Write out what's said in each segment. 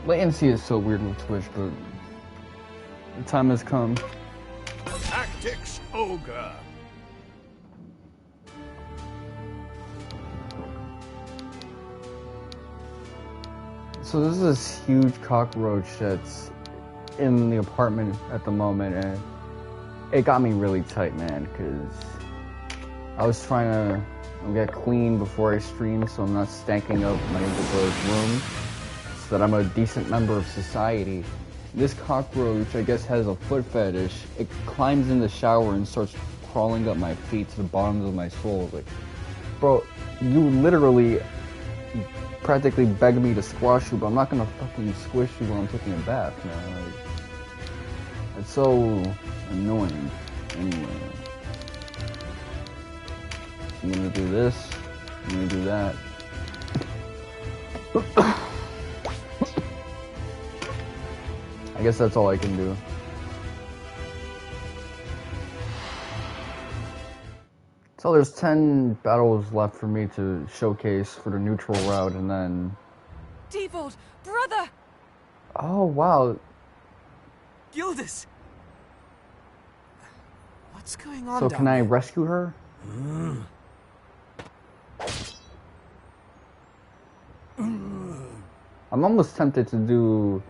Latency is so weird with Twitch, but the time has come. Tactics, Ogre. So this is this huge cockroach that's in the apartment at the moment, and it got me really tight, man, because I was trying to get clean before I stream, so I'm not stanking up my neighbor's room, so that I'm a decent member of society. This cockroach, I guess, has a foot fetish. It climbs in the shower and starts crawling up my feet to the bottoms of my soul. Like, bro, you literally practically begged me to squash you, but I'm not gonna fucking squish you while I'm taking a bath, man. Like, it's so annoying. Anyway, I'm gonna do this. I'm gonna do that. I guess that's all I can do. So there's 10 battles left for me to showcase for the neutral route, and then... Devoid, brother! Oh, wow. Gildas! What's going on? So can I rescue her? I'm almost tempted to do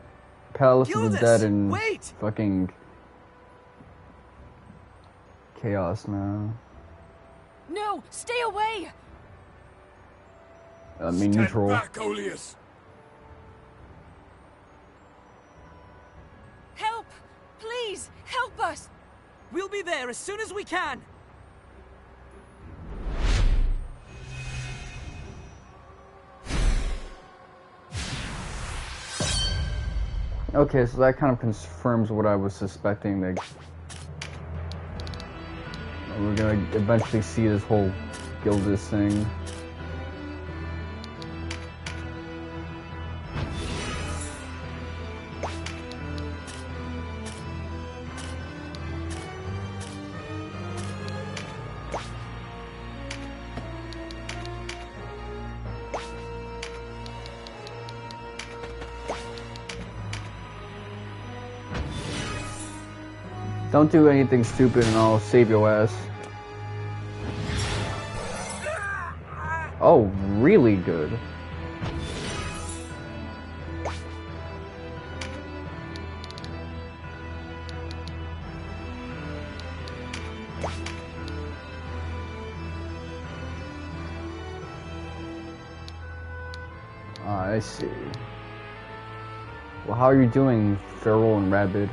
Palace of the Dead and fucking Chaos, man. No, stay away! I mean, neutral. Back, Oleus. Help! Please, help us! We'll be there as soon as we can! Okay, so that kind of confirms what I was suspecting, that we're gonna eventually see this whole Gildas thing. Don't do anything stupid and I'll save your ass. Oh, really good. I see. Well, how are you doing, Feral and Rabid?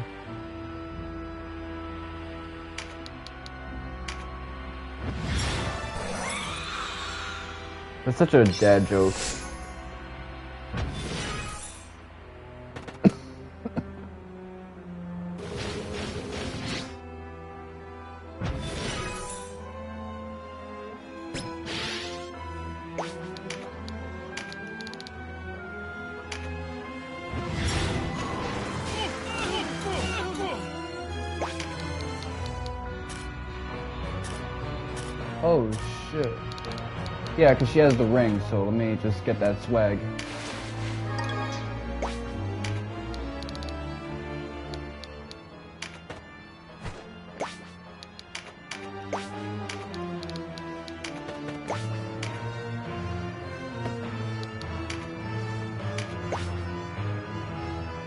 That's such a dad joke. Oh shit. Yeah, because she has the ring, so let me just get that swag.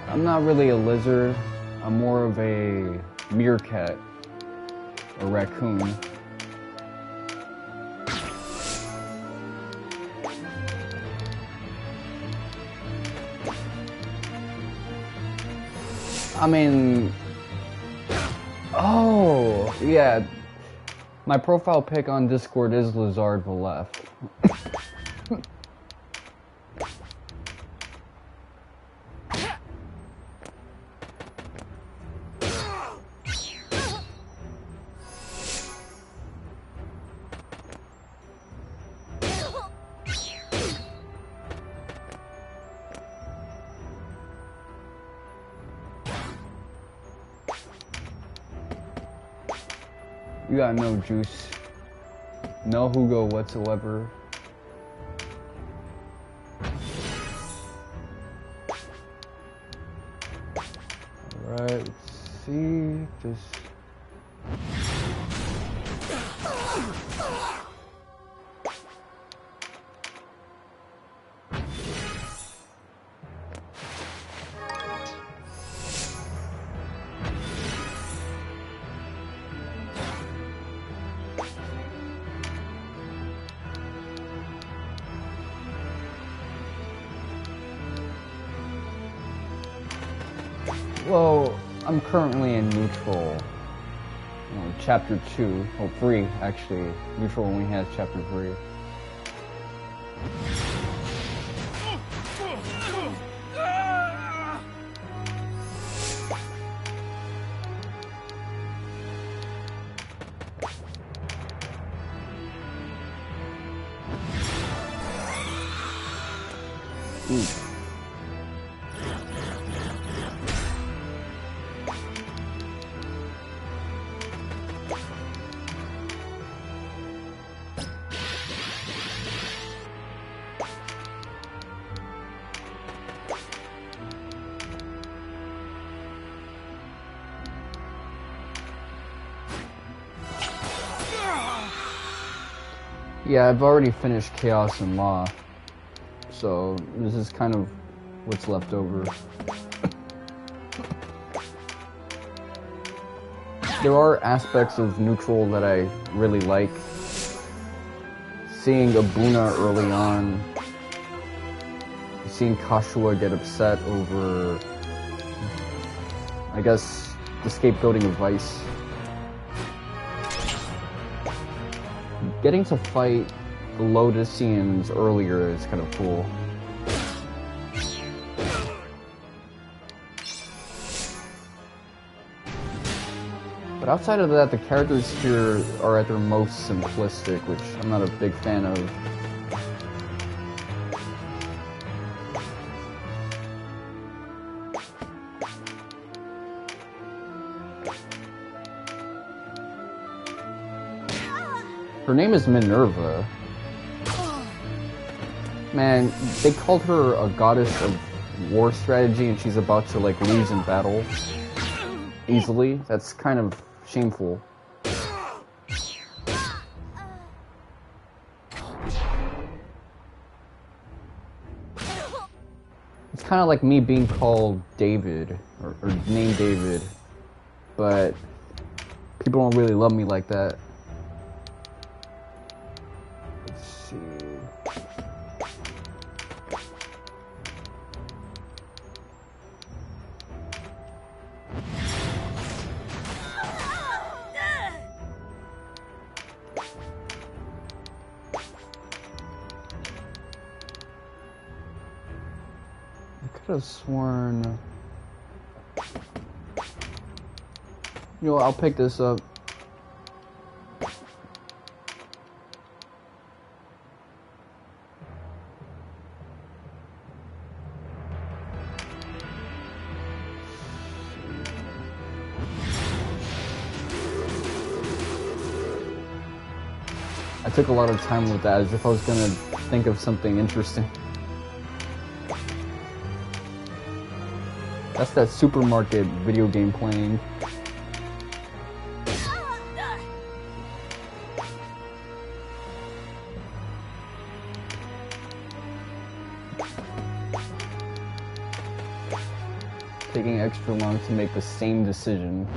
I'm not really a lizard. I'm more of a meerkat or raccoon. I mean, oh, yeah, my profile pic on Discord is Lizard Valef. You got no juice, no Hugo whatsoever. Alright, let's see. Just. Well, I'm currently in neutral. Chapter 2, or 3 actually. Neutral only has chapter 3. Ooh. Yeah, I've already finished Chaos and Law, so this is kind of what's left over. There are aspects of Neutral that I really like. Seeing Abuna early on, seeing Catiua get upset over, I guess, the scapegoating of Vyce. Getting to fight the Lodicians earlier is kind of cool. But outside of that, the characters here are at their most simplistic, which I'm not a big fan of. Her name is Minerva. Man, they called her a goddess of war strategy and she's about to like lose in battle easily. That's kind of shameful. It's kind of like me being called David or named David, but people don't really love me like that. I could have sworn. You know, I'll pick this up. I took a lot of time with that as if I was gonna think of something interesting. That's that supermarket video game playing. Taking extra long to make the same decision.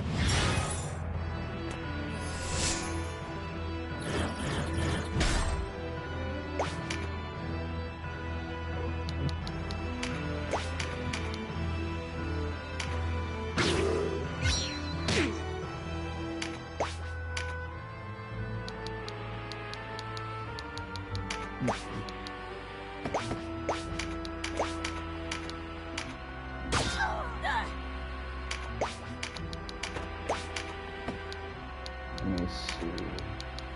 Let me see.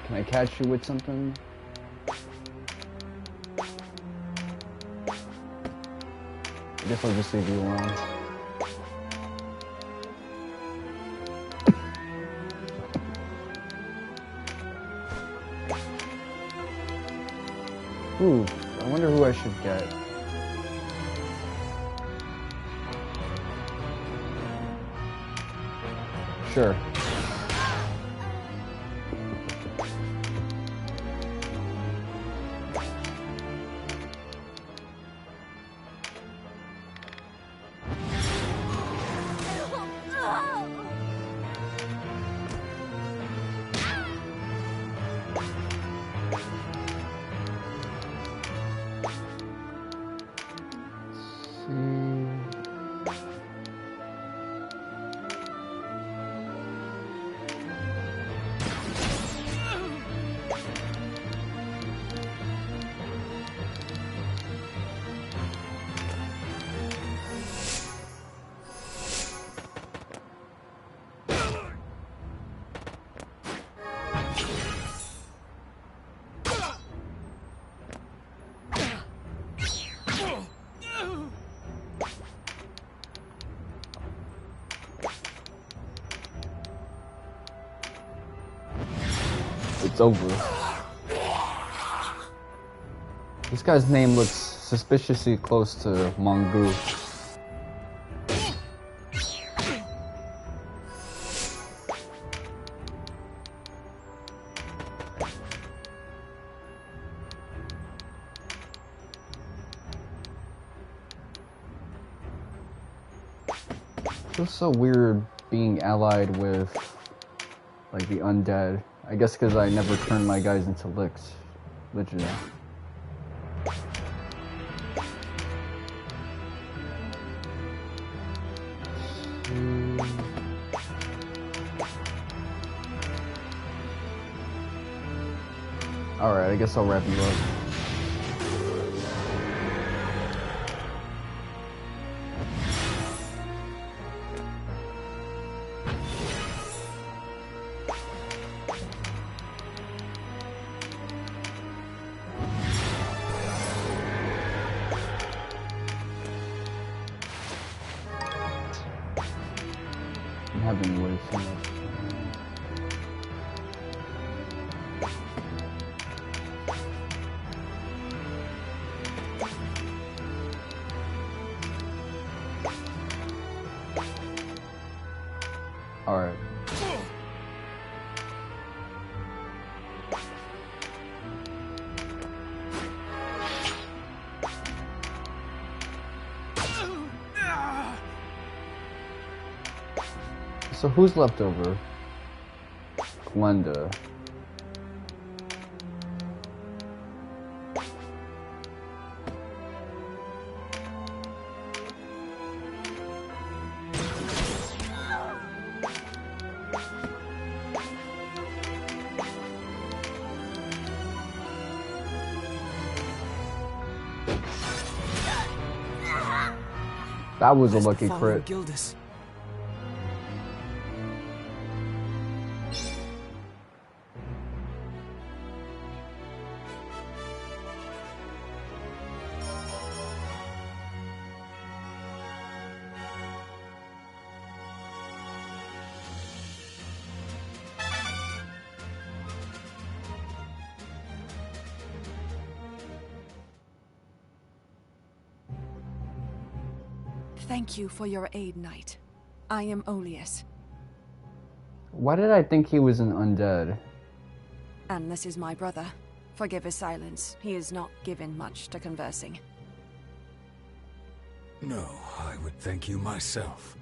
Can I catch you with something? I guess I'll just leave you alone. Ooh, I wonder who I should get. Sure. It's over. This guy's name looks suspiciously close to Mongu. Feels so weird being allied with, like, the undead. I guess because I never turned my guys into licks. Legit. Alright, I guess I'll wrap you up. I'm having way too much. Alright. So who's left over? Glenda. That was a lucky crit. Gildas. Thank you for your aid, Knight. I am Olius. Why did I think he was an undead? And this is my brother. Forgive his silence. He is not given much to conversing. No, I would thank you myself.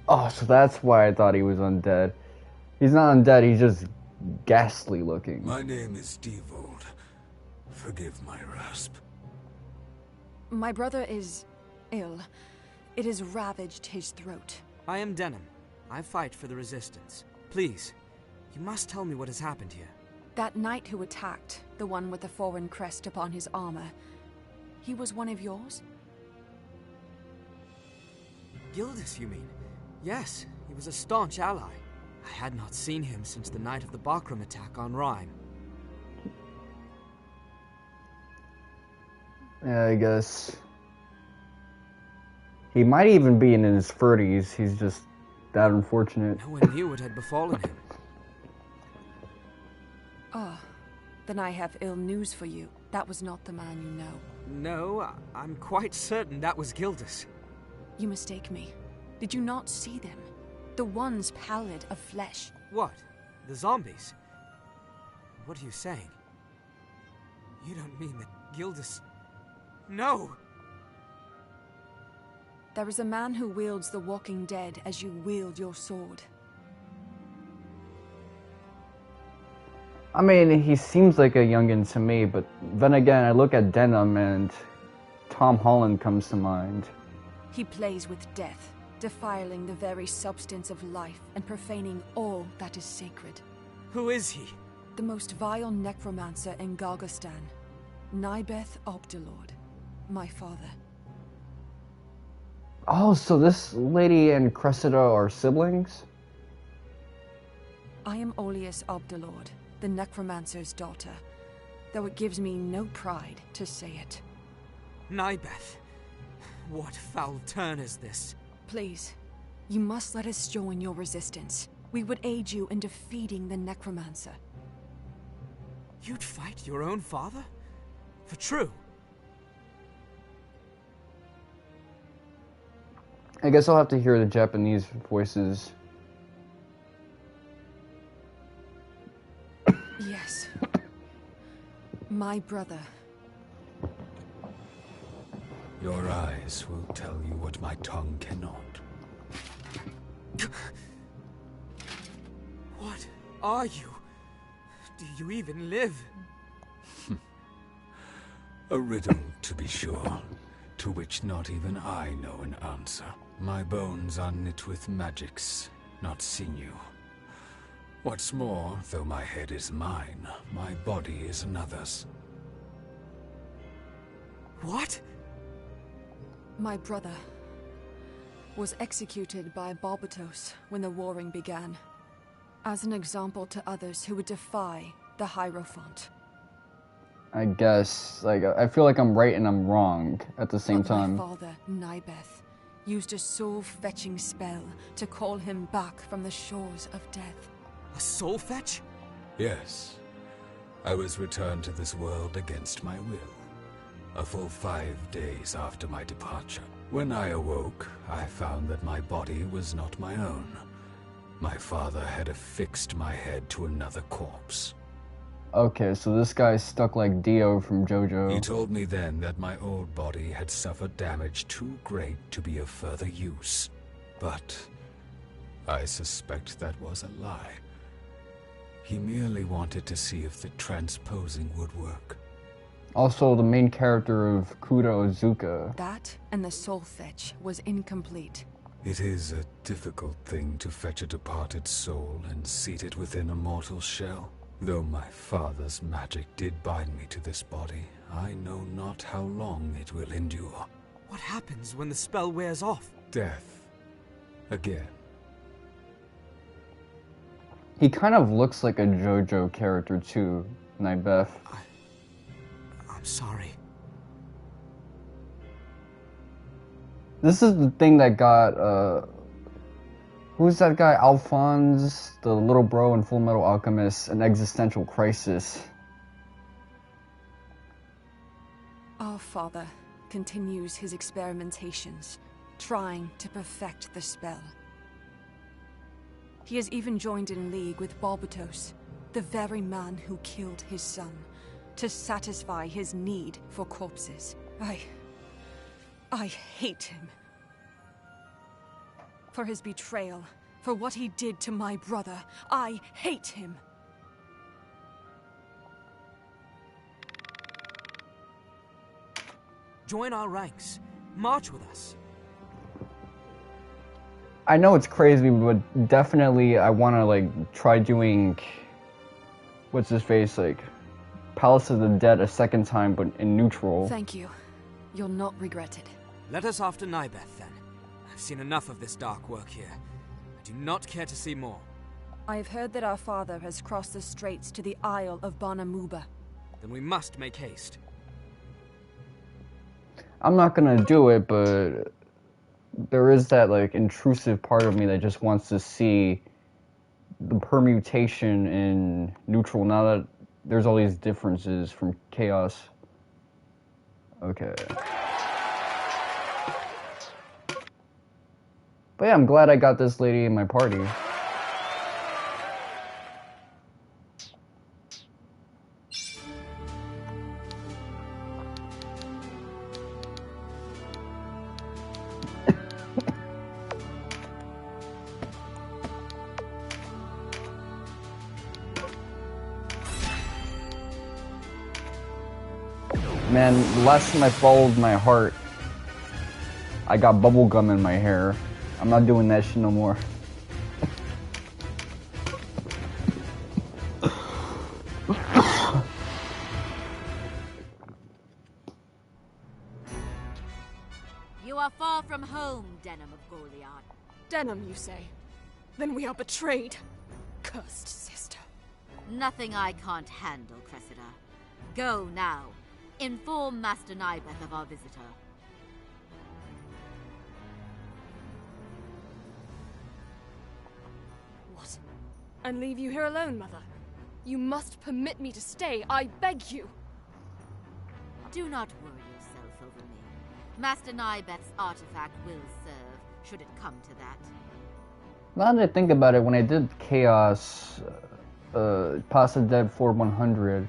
Oh, so that's why I thought he was undead. He's not undead, he's just ghastly looking. My name is Devoid. Forgive my rasp. My brother is ill. It has ravaged his throat. I am Denam. I fight for the Resistance. Please, you must tell me what has happened here. That knight who attacked, the one with the foreign crest upon his armor, he was one of yours? Gildas, you mean? Yes, he was a staunch ally. I had not seen him since the night of the Bakram attack on Rhyme. Yeah, I guess. He might even be in his 30s. He's just that unfortunate. No one knew what had befallen him. Ah, then I have ill news for you. That was not the man you know. No, I'm quite certain that was Gildas. You mistake me. Did you not see them? The ones pallid of flesh. What? The zombies? What are you saying? You don't mean that Gildas... No! There is a man who wields the walking dead as you wield your sword. I mean, he seems like a youngin' to me, but then again, I look at Denam and Tom Holland comes to mind. He plays with death, defiling the very substance of life and profaning all that is sacred. Who is he? The most vile necromancer in Gargastan, Nybeth Obdalord, my father. Oh, so this lady and Cressida are siblings? I am Olius Obdalord, the necromancer's daughter, though it gives me no pride to say it. Nybeth, what foul turn is this? Please, you must let us join your resistance. We would aid you in defeating the necromancer. You'd fight your own father? For true? I guess I'll have to hear the Japanese voices. Yes. My brother. Your eyes will tell you what my tongue cannot. What are you? Do you even live? A riddle, to be sure, to which not even I know an answer. My bones are knit with magics, not sinew. What's more, though my head is mine, my body is another's. What? My brother was executed by Barbatos when the warring began, as an example to others who would defy the Hierophant. I guess, like, I feel like I'm right and I'm wrong at the same time. My father, Nybeth, used a soul-fetching spell to call him back from the shores of death. A soul fetch? Yes. I was returned to this world against my will, a full 5 days after my departure. When I awoke, I found that my body was not my own. My father had affixed my head to another corpse. Okay, so this guy's stuck like Dio from JoJo. He told me then that my old body had suffered damage too great to be of further use. But I suspect that was a lie. He merely wanted to see if the transposing would work. Also, the main character of Kudo Izuka. That and the soul fetch was incomplete. It is a difficult thing to fetch a departed soul and seat it within a mortal shell. Though my father's magic did bind me to this body, I know not how long it will endure. What happens when the spell wears off? Death. Again. He kind of looks like a JoJo character too, Nybeth. I'm sorry. This is the thing that got, who's that guy? Alphonse, the little bro in Full Metal Alchemist, an existential crisis. Our father continues his experimentations, trying to perfect the spell. He has even joined in league with Barbatos, the very man who killed his son, to satisfy his need for corpses. I hate him. For his betrayal, for what he did to my brother, I hate him. Join our ranks. March with us. I know it's crazy, but definitely I want to, like, try doing, what's his face, like, Palace of the Dead a second time, but in neutral. Thank you. You'll not regret it. Let us after Nybeth, then. I've seen enough of this dark work here. I do not care to see more. I have heard that our father has crossed the straits to the Isle of Banamuba. Then we must make haste. I'm not gonna do it, but there is that, like, intrusive part of me that just wants to see the permutation in neutral now that there's all these differences from chaos. Okay. But yeah, I'm glad I got this lady in my party. Man, the last time I followed my heart, I got bubblegum in my hair. I'm not doing that shit no more. You are far from home, Denam of Goliad. Denam, you say? Then we are betrayed. Cursed sister. Nothing I can't handle, Cressida. Go now. Inform Master Nybeth of our visitor. What? And leave you here alone, Mother? You must permit me to stay, I beg you! Do not worry yourself over me. Master Nybeth's artifact will serve, should it come to that. Now that I think about it, when I did Chaos, Pasta Dead 4100,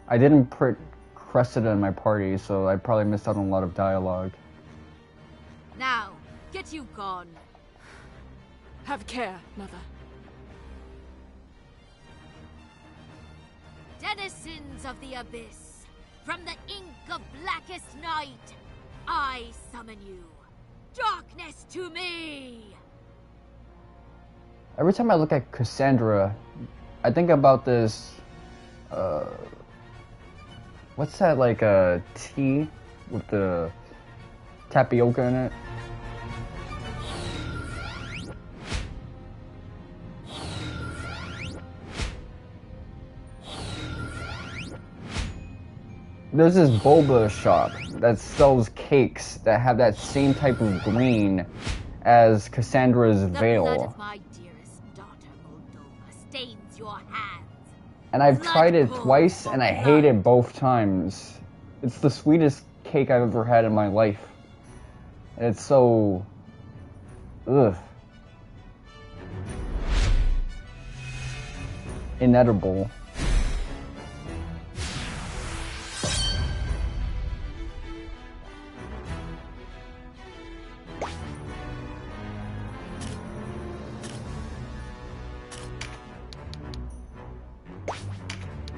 I didn't put Cressida in my party, so I probably missed out on a lot of dialogue. Now, get you gone. Have care, Mother. Denizens of the Abyss, from the ink of blackest night, I summon you. Darkness to me! Every time I look at Cassandra, I think about this, what's that, like a tea with the tapioca in it? There's this boba shop that sells cakes that have that same type of green as Cassandra's veil. The blood of my dearest daughter, Moldova, stains your hands. And I've Blood tried it pool twice for and I blood. hate it both times. It's the sweetest cake I've ever had in my life. And it's so... ugh. Inedible.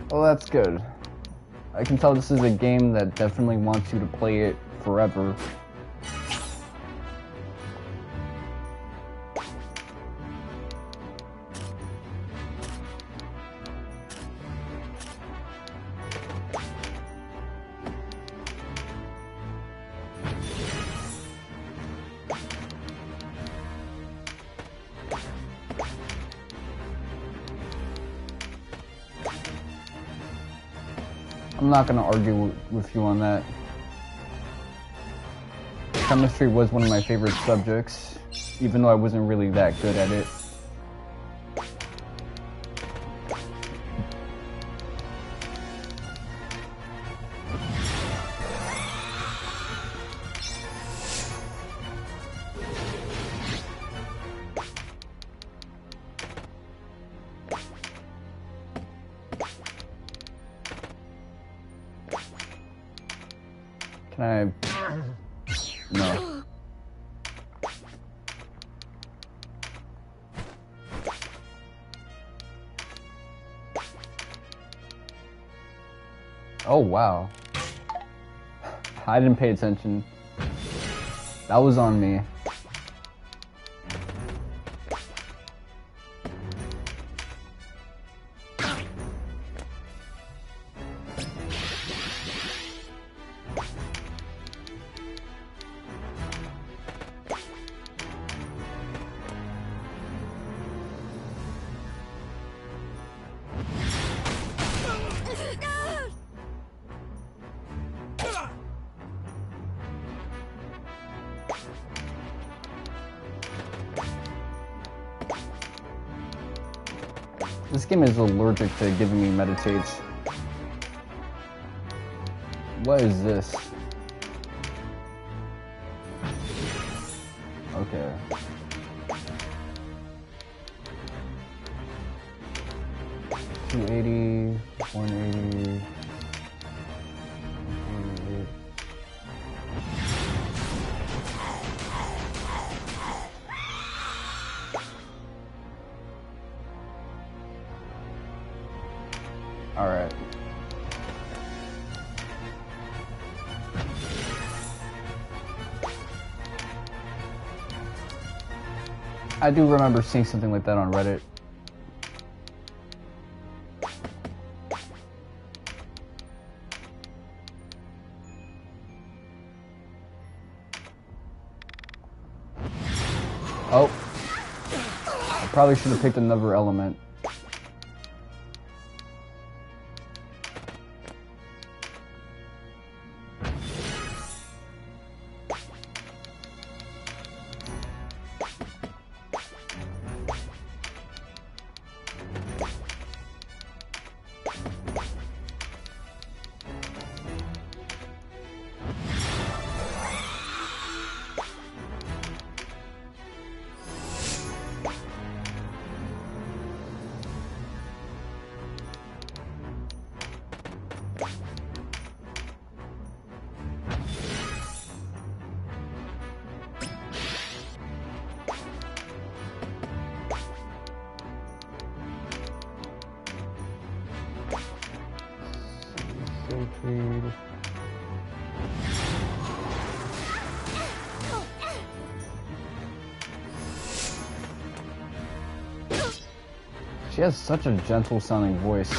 Well, that's good. I can tell this is a game that definitely wants you to play it forever. I'm not gonna argue with you on that. Chemistry was one of my favorite subjects, even though I wasn't really that good at it. Can I... No. Oh, wow. I didn't pay attention. That was on me. This game is allergic to giving me meditates. What is this? Okay. I do remember seeing something like that on Reddit. Oh. I probably should have picked another element. She has such a gentle sounding voice.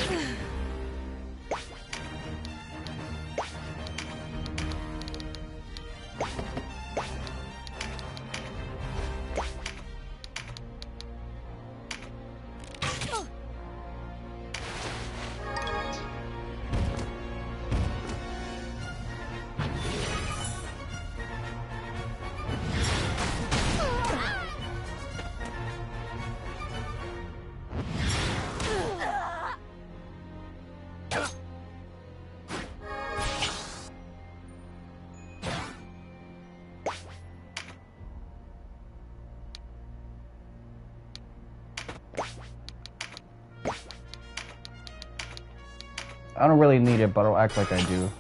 I don't really need it, but I'll act like I do.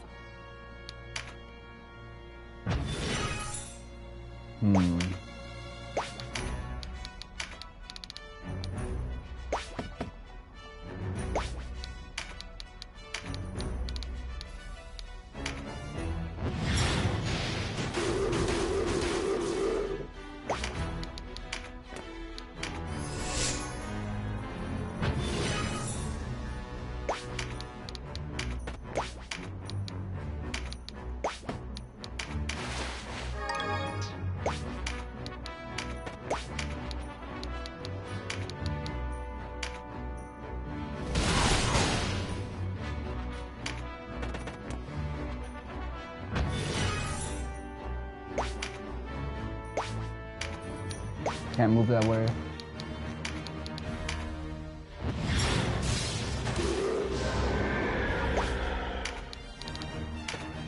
Can't move that way.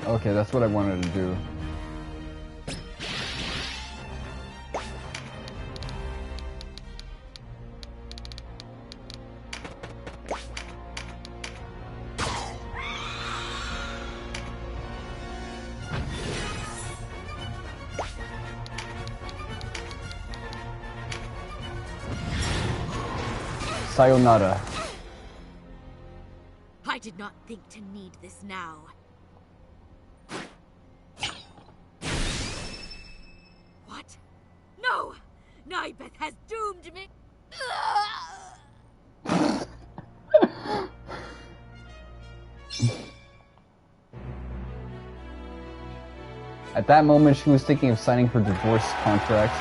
Okay, that's what I wanted to do. Sayonara. I did not think to need this now. What? No! Nibeth has doomed me! At that moment, she was thinking of signing her divorce contract.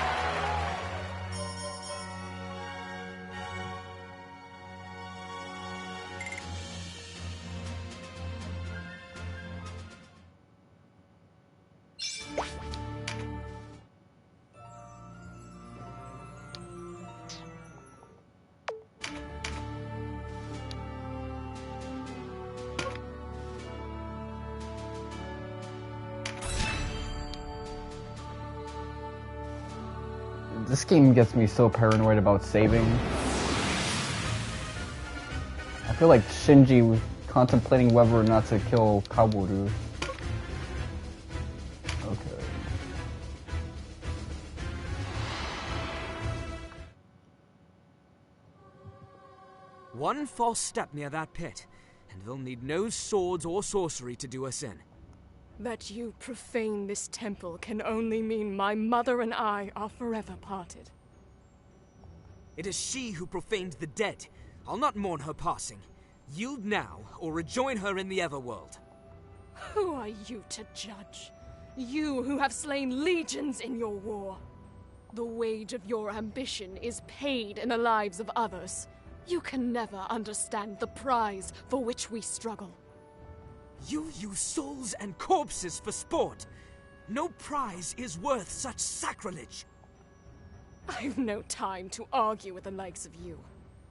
This game gets me so paranoid about saving. I feel like Shinji was contemplating whether or not to kill Kaworu. Okay. One false step near that pit, and they'll need no swords or sorcery to do us in. That you profane this temple can only mean my mother and I are forever parted. It is she who profaned the dead. I'll not mourn her passing. Yield now, or rejoin her in the Everworld. Who are you to judge? You who have slain legions in your war. The wage of your ambition is paid in the lives of others. You can never understand the prize for which we struggle. You use souls and corpses for sport. No prize is worth such sacrilege. I've no time to argue with the likes of you.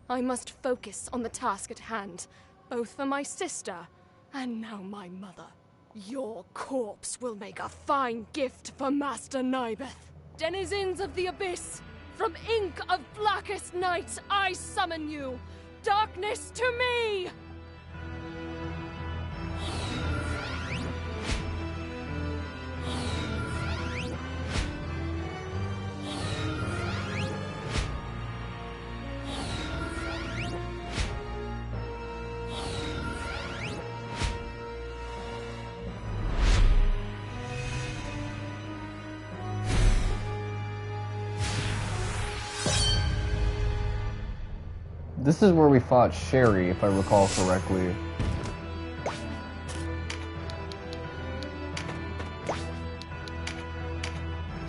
I must focus on the task at hand, both for my sister and now my mother. Your corpse will make a fine gift for Master Nybeth. Denizens of the Abyss, from ink of blackest night, I summon you. Darkness to me! This is where we fought Sherry, if I recall correctly.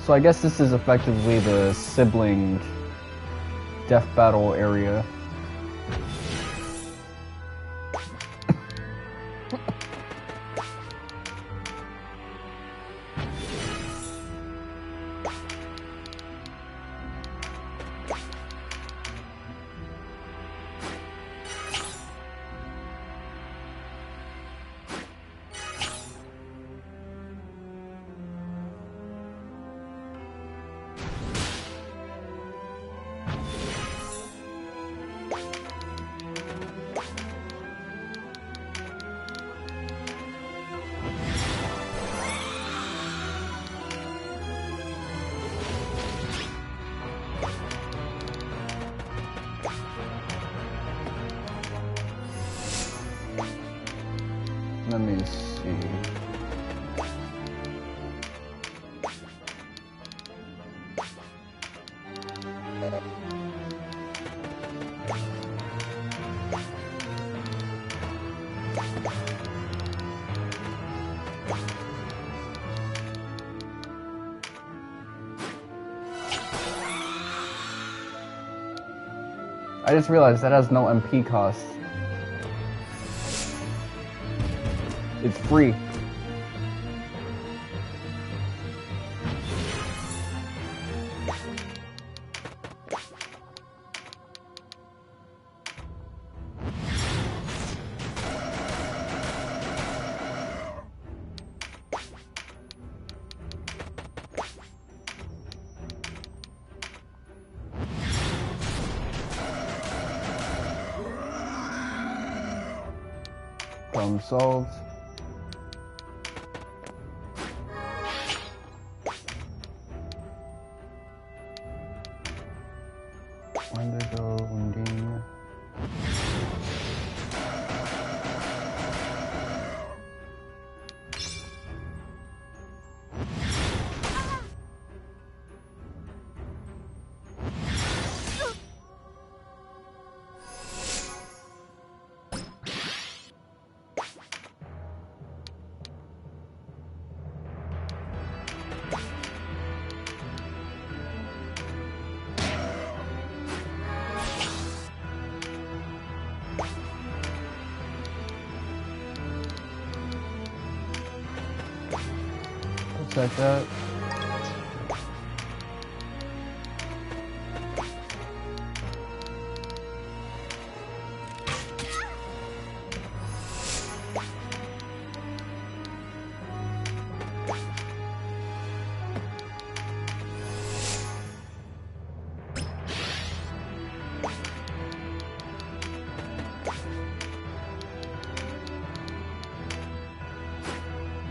So I guess this is effectively the sibling death battle area. Let me see. I just realized that has no MP cost. It's free. Problem solved. Wendigo, Undine. Like that.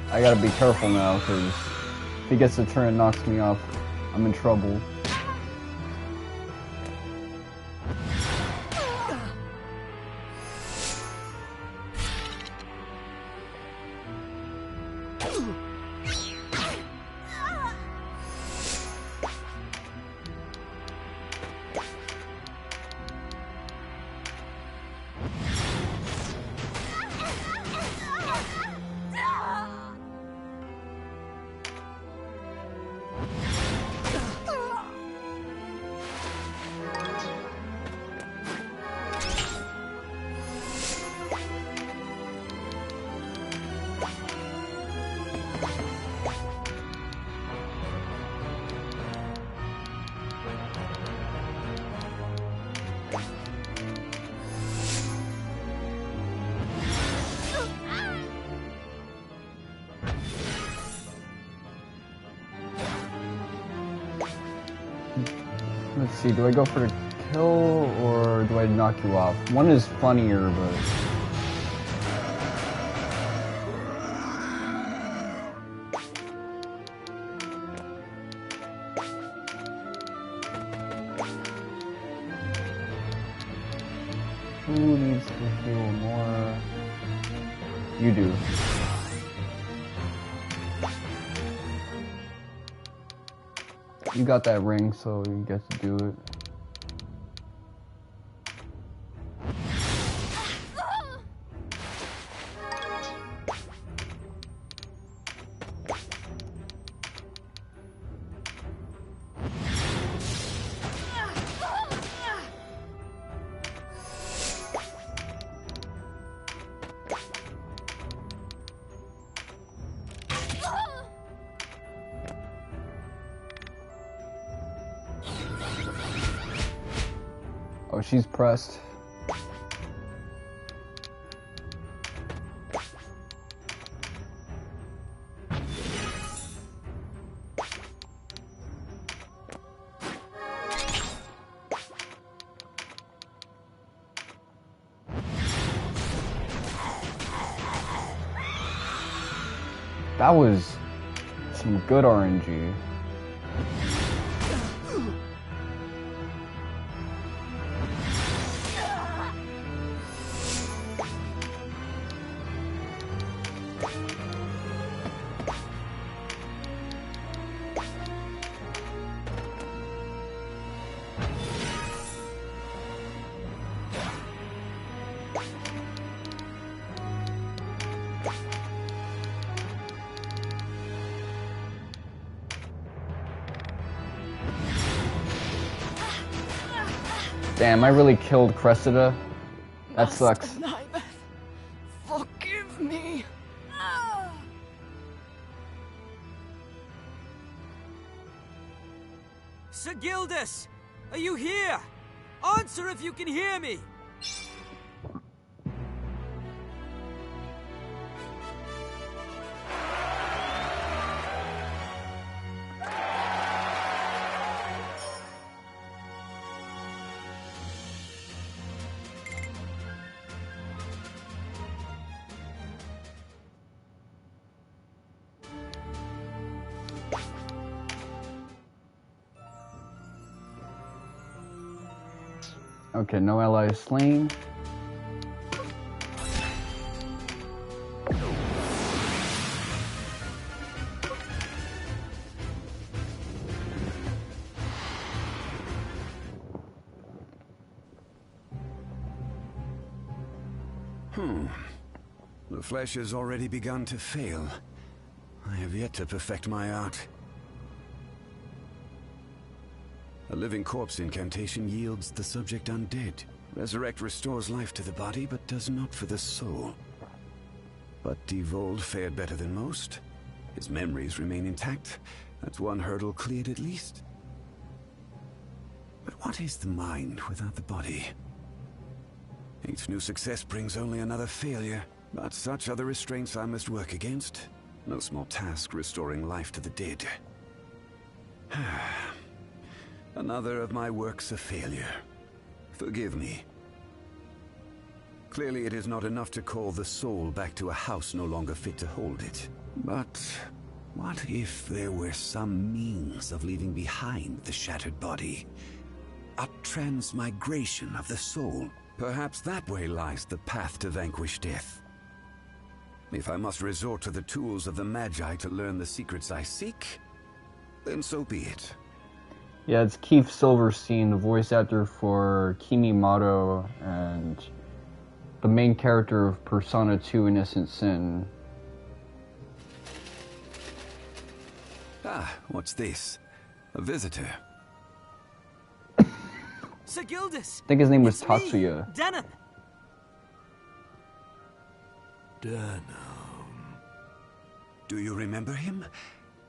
I gotta be careful now, because if he gets a turn and knocks me off, I'm in trouble. Let's see, do I go for the kill or do I knock you off? One is funnier, but... Who needs to heal more? You do. You got that ring, so you get to do it. Oh, she's pressed. That was some good RNG. Damn, I really killed Cressida. That sucks. Forgive me. Sir Gildas, are you here? Answer if you can hear me. Okay, no allies slain. The flesh has already begun to fail. I have yet to perfect my art. A living corpse incantation yields the subject undead. Resurrect restores life to the body, but does not for the soul. But Devoid fared better than most. His memories remain intact. That's one hurdle cleared at least. But what is the mind without the body? Each new success brings only another failure. But such are the restraints I must work against. No small task restoring life to the dead. Another of my works a failure. Forgive me. Clearly it is not enough to call the soul back to a house no longer fit to hold it. But what if there were some means of leaving behind the shattered body? A transmigration of the soul. Perhaps that way lies the path to vanquish death. If I must resort to the tools of the Magi to learn the secrets I seek, then so be it. Yeah, it's Keith Silverstein, the voice actor for Kimimoto and the main character of Persona 2 Innocent Sin. Ah, what's this? A visitor. Sir Gildas! I think his name was It's me, Tatsuya. Denam! Denam. Do you remember him?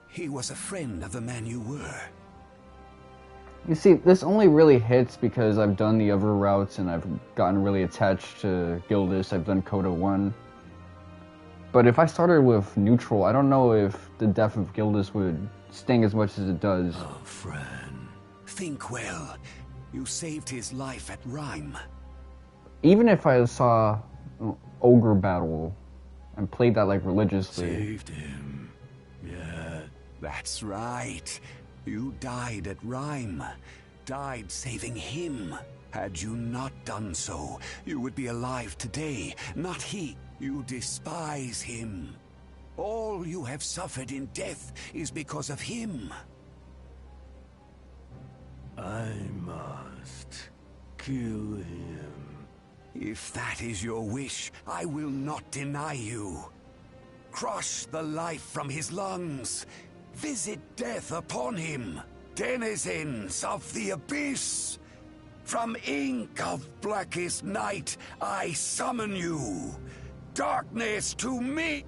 He was a friend of the man you were. You see, this only really hits because I've done the other routes and I've gotten really attached to Gildas. I've done Coda 1. But if I started with neutral, I don't know if the death of Gildas would sting as much as it does. Oh, friend. Think well. You saved his life at Rhyme. Even if I saw Ogre battle and played that like religiously. Saved him. Yeah, that's right. You died at Rhyme. Died saving him. Had you not done so, you would be alive today, not he. You despise him. All you have suffered in death is because of him. I must kill him. If that is your wish, I will not deny you. Crush the life from his lungs. Visit death upon him. Denizens of the abyss. From ink of blackest night, I summon you. Darkness to me.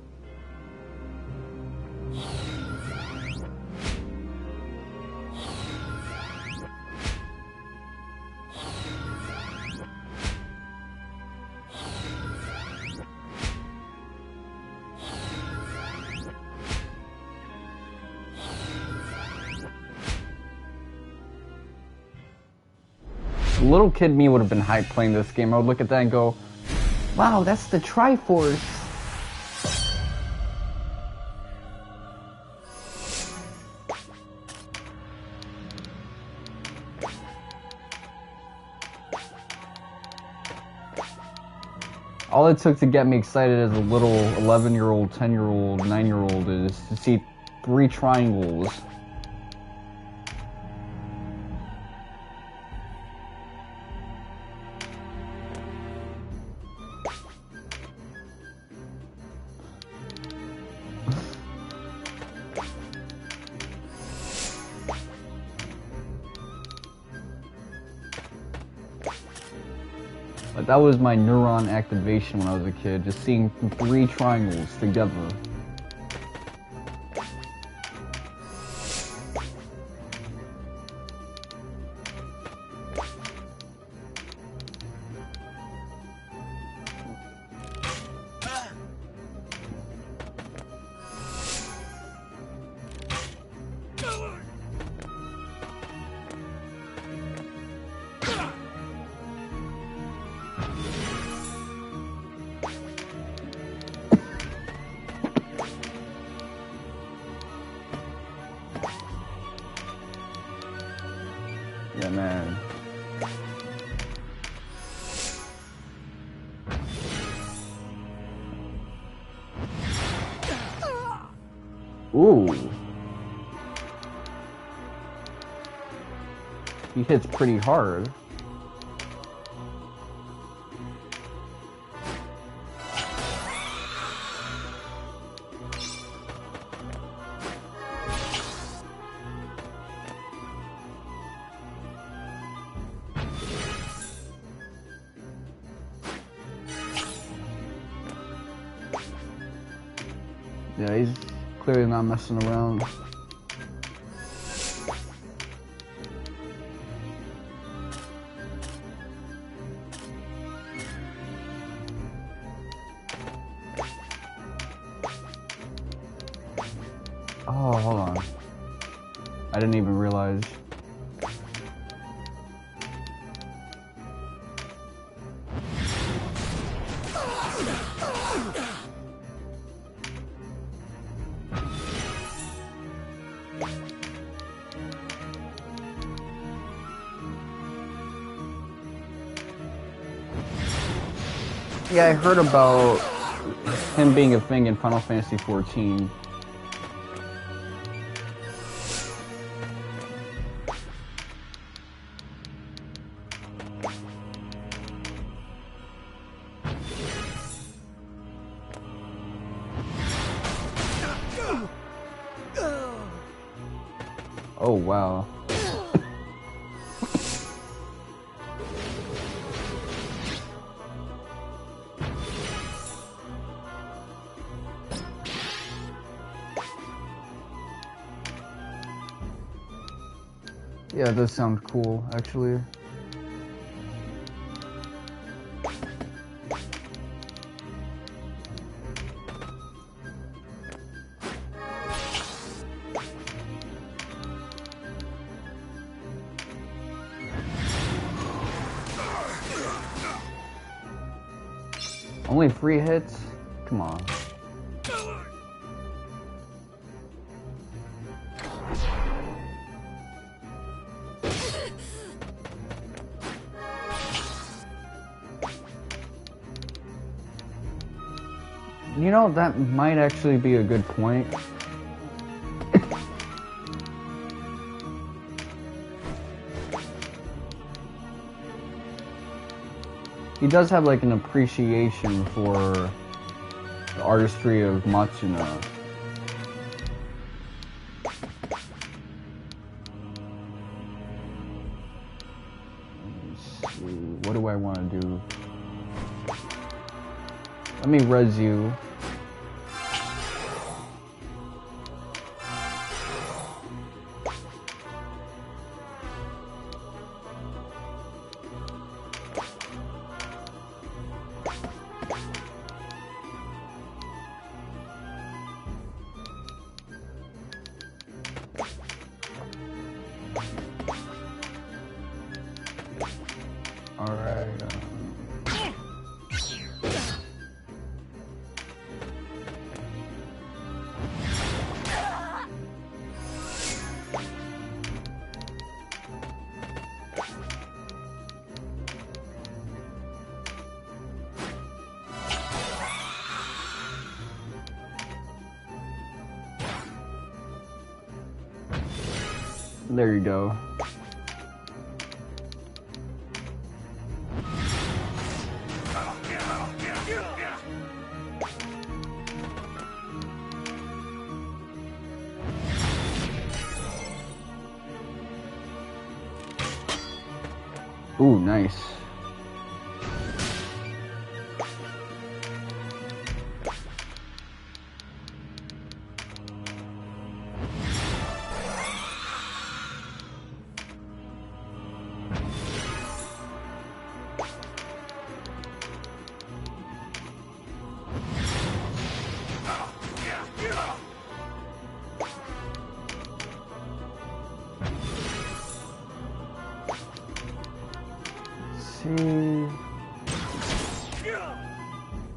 Little kid me would have been hyped playing this game. I would look at that and go, wow, that's the Triforce. All it took to get me excited as a little 11-year-old, 10-year-old, 9-year-old is to see 3 triangles. Like, that was my neuron activation when I was a kid, just seeing 3 triangles together. Yeah, man. Ooh. He hits pretty hard. Yeah, he's clearly not messing around. Oh, hold on. I didn't even realize. Yeah, I heard about him being a thing in Final Fantasy XIV. Oh, wow. Yeah, it does sound cool, actually. Only 3 hits? Come on. You know, that might actually be a good point. He does have like an appreciation for the artistry of Machina. Let's see, what do I want to do? Let me res you. Alright. There you go. Ooh, nice.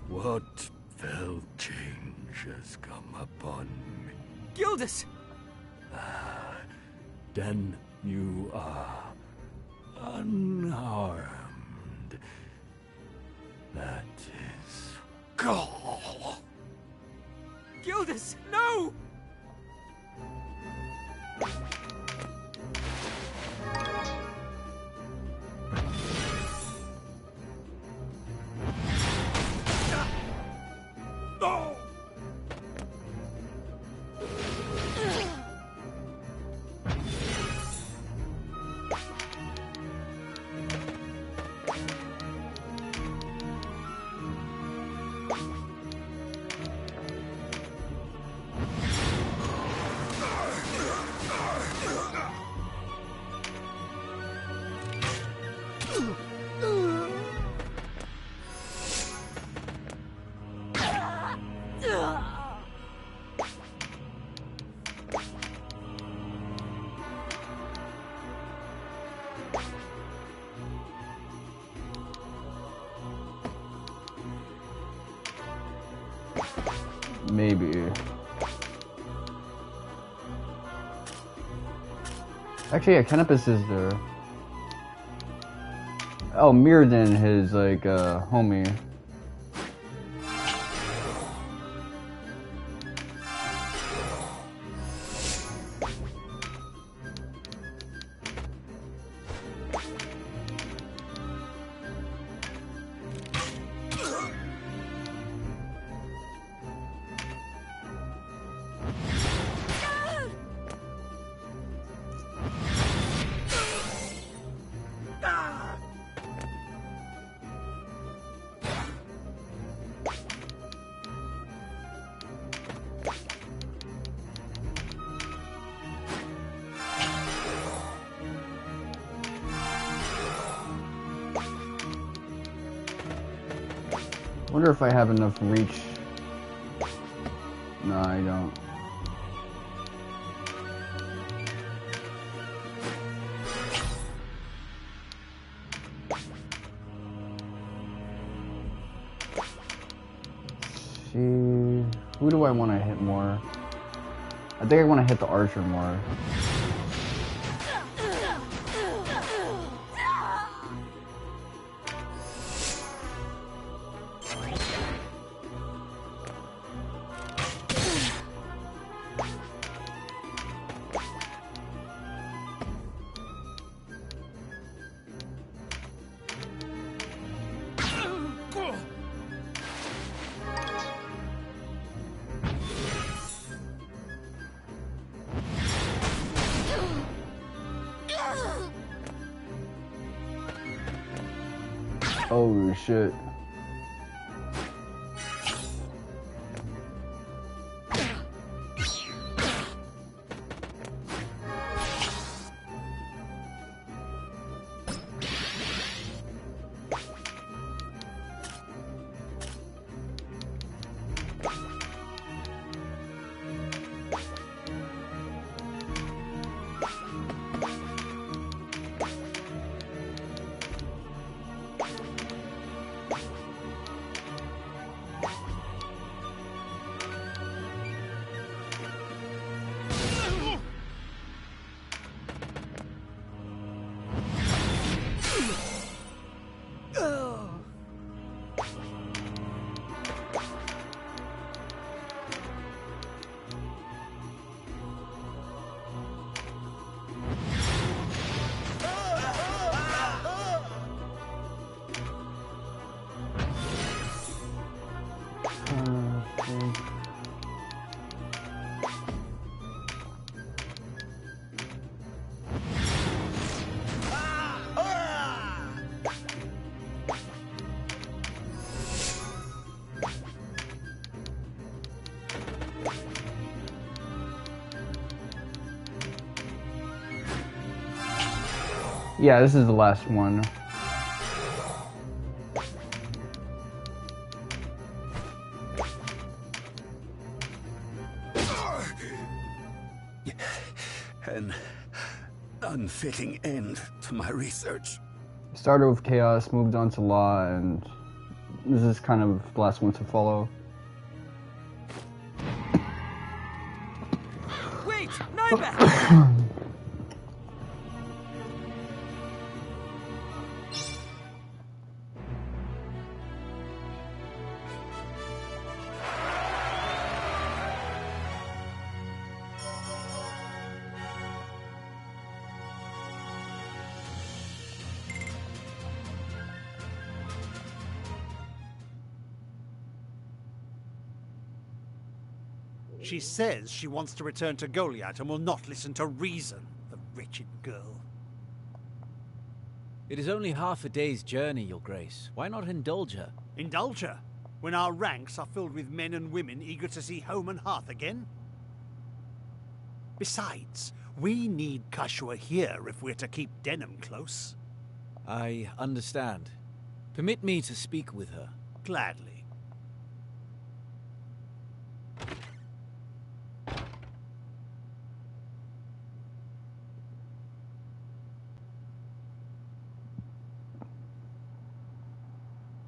What fell change has come upon me? Gildas! Then you are unharmed. That is gall. Gildas, no! No! Maybe. Actually, yeah, Canopus is the... Oh, Mirrodin, his, like, homie. Wonder if I have enough reach. No, I don't. Who do I want to hit more? I think I want to hit the archer more. Oh shit. Yeah, this is the last one. An unfitting end to my research. Started with chaos, moved on to law, and this is kind of the last one to follow. Wait! Nyberg! She says she wants to return to Goliath and will not listen to reason, the wretched girl. It is only half a day's journey, Your Grace. Why not indulge her? Indulge her? When our ranks are filled with men and women eager to see home and hearth again? Besides, we need Catiua here if we're to keep Denam close. I understand. Permit me to speak with her. Gladly.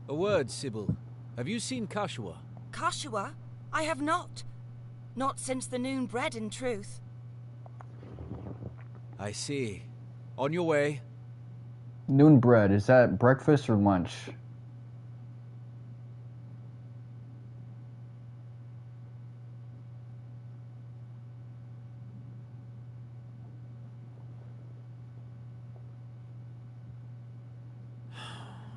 A word, Sybil. Have you seen Catiua? Catiua? I have not. Not since the noon bread, in truth. I see. On your way. Noon bread, is that breakfast or lunch?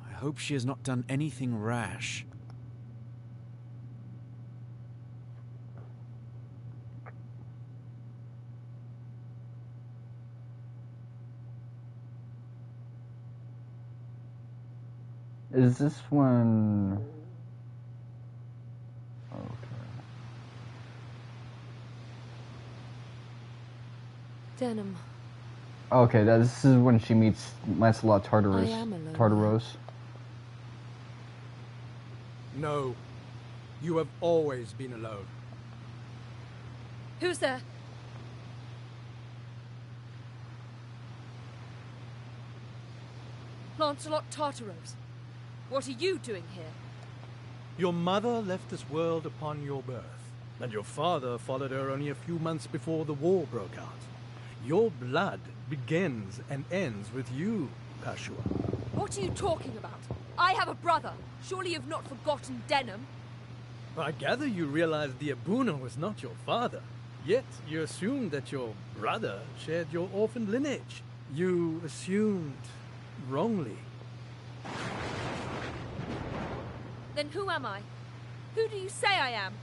I hope she has not done anything rash. Is this one? Okay. Denam. Okay, this is when she meets Lancelot I Tartarus. am alone. Tartaros. No. You have always been alone. Who's there? Lancelot Tartaros. What are you doing here? Your mother left this world upon your birth. and your father followed her only a few months before the war broke out. Your blood begins and ends with you, Catiua. What are you talking about? I have a brother. Surely you've not forgotten Denam. I gather you realized the Abuna was not your father. Yet you assumed that your brother shared your orphan lineage. You assumed wrongly. Then who am I? Who do you say I am?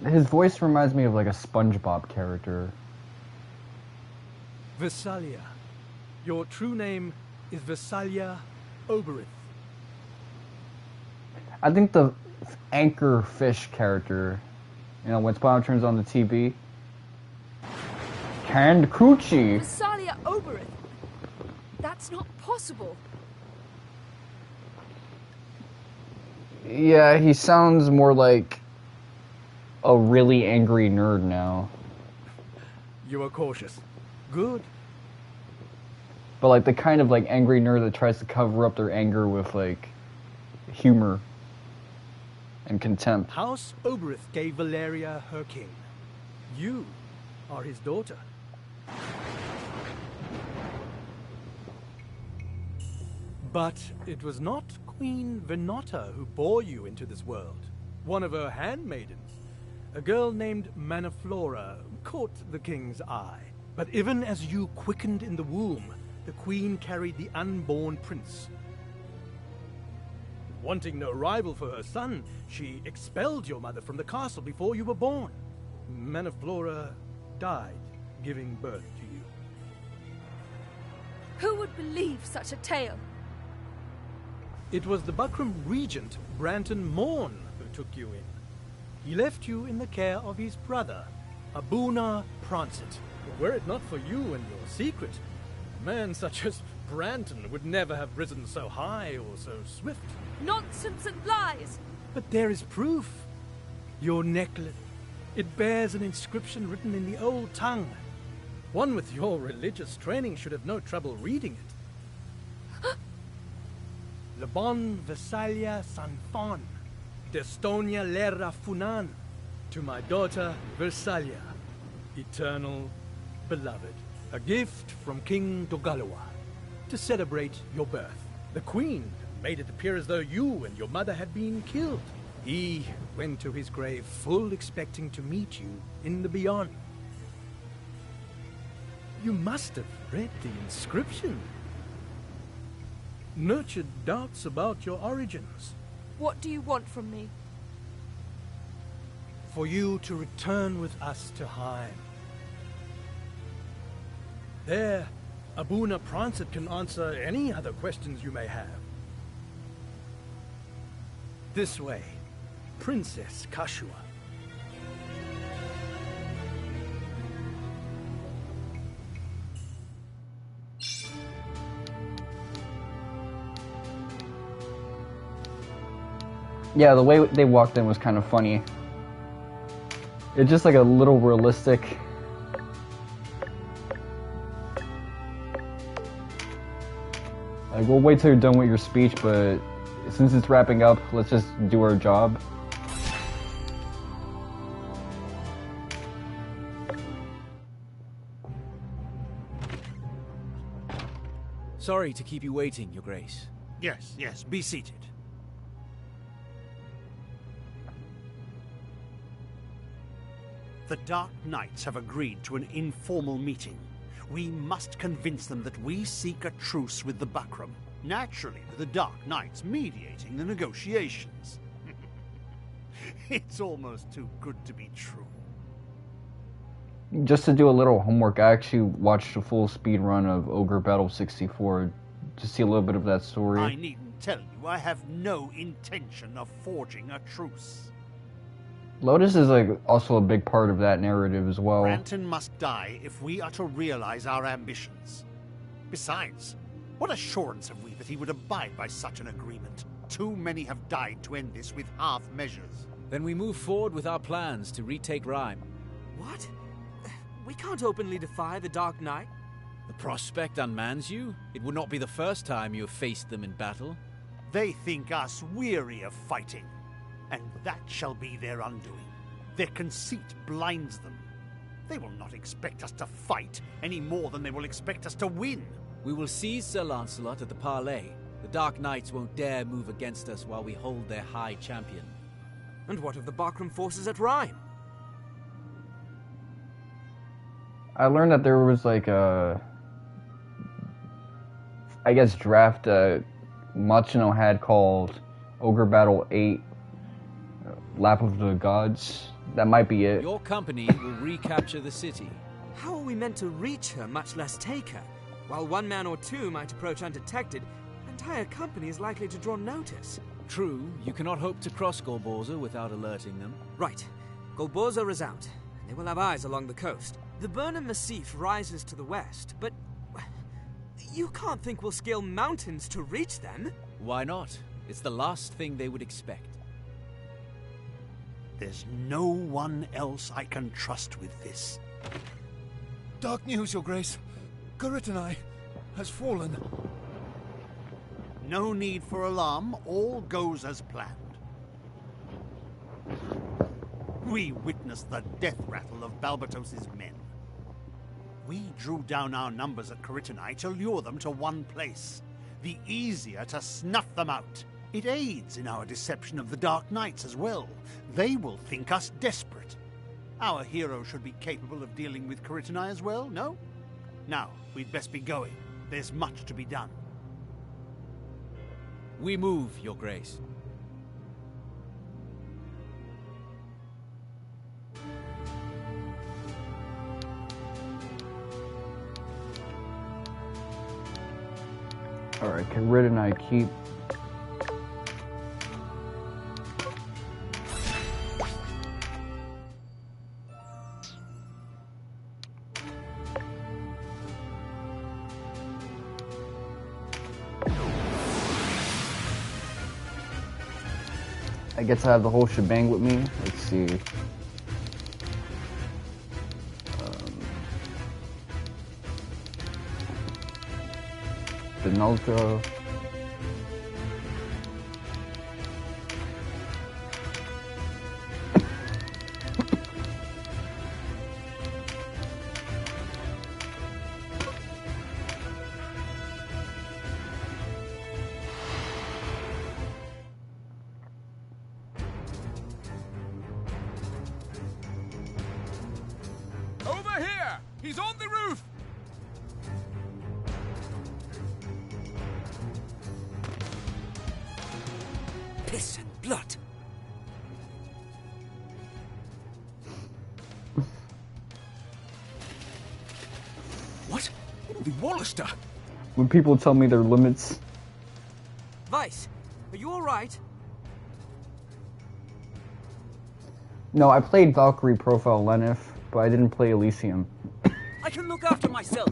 His voice reminds me of like a SpongeBob character. Visalia. Your true name is Visalia Oberith. I think the anchor fish character, you know, when Spawn turns on the TV. Canned coochie. Visalia Oberith. That's not possible. Yeah, he sounds more like a really angry nerd now. You are cautious. Good. But like the kind of like angry nerd that tries to cover up their anger with like humor and contempt. House Oberith gave Valeria her king. You are his daughter. But it was not Queen Venata who bore you into this world. One of her handmaidens, a girl named Manaflora, caught the king's eye. But even as you quickened in the womb, the queen carried the unborn prince. Wanting no rival for her son, she expelled your mother from the castle before you were born. Manaflora died, giving birth to you. Who would believe such a tale? It was the Buckram regent, Branton Morn, who took you in. He left you in the care of his brother, Abuna Prancet. Were it not for you and your secret, a man such as Branton would never have risen so high or so swift. Nonsense and lies! But there is proof. Your necklet. It bears an inscription written in the old tongue. One with your religious training should have no trouble reading it. Le bon Visalia San Fon, d'Estonia Lera Funan, to my daughter Versalia, eternal beloved, a gift from King Dogalawa, to celebrate your birth. The queen made it appear as though you and your mother had been killed. He went to his grave full expecting to meet you in the beyond. You must have read the inscription. Nurtured doubts about your origins. What do you want from me? For you to return with us to Heim. There, Abuna Prancet can answer any other questions you may have. This way, Princess Catiua. Yeah, the way they walked in was kind of funny. It's just like a little realistic. Like, we'll wait till you're done with your speech, but since it's wrapping up, let's just do our job. Sorry to keep you waiting, Your Grace. Yes, yes, be seated. The Dark Knights have agreed to an informal meeting. We must convince them that we seek a truce with the Buckram. Naturally, with the Dark Knights mediating the negotiations. It's almost too good to be true. Just to do a little homework, I actually watched a full speed run of Ogre Battle 64 to see a little bit of that story. I needn't tell you, I have no intention of forging a truce. Lotus is like also a big part of that narrative as well. Branton must die if we are to realize our ambitions. Besides, what assurance have we that he would abide by such an agreement? Too many have died to end this with half measures. Then we move forward with our plans to retake Rhyme. What? We can't openly defy the Dark Knight. The prospect unmans you? It would not be the first time you have faced them in battle. They think us weary of fighting, and that shall be their undoing. Their conceit blinds them. They will not expect us to fight any more than they will expect us to win. We will seize Sir Lancelot at the parley. The Dark Knights won't dare move against us while we hold their high champion. And what of the Bakram forces at Rhyme? I learned that there was like a, I guess, draft Machino had called Ogre Battle 8, Lap of the Gods. That might be it. Your company will recapture the city. How are we meant to reach her, much less take her? While one man or two might approach undetected, an entire company is likely to draw notice. True, you cannot hope to cross Golborza without alerting them. Right. Golborza is out, and they will have eyes along the coast. The Burnham Massif rises to the west, but you can't think we'll scale mountains to reach them? Why not? It's the last thing they would expect. There's no one else I can trust with this. Dark news, Your Grace. Guritanai has fallen. No need for alarm. All goes as planned. We witnessed the death rattle of Balbatos's men. We drew down our numbers at Guritanai to lure them to one place. The easier to snuff them out. It aids in our deception of the Dark Knights as well. They will think us desperate. Our hero should be capable of dealing with Guritanai as well, no? Now, we'd best be going. There's much to be done. We move, Your Grace. Alright, can Rid and I keep? I guess I have the whole shebang with me. Let's see. Denalto. Over here! He's on the roof! Piss and blood. What? The Wallister! When people tell me their limits. Vyce, are you alright? No, I played Valkyrie Profile Lenif, but I didn't play Elysium. I can look after myself.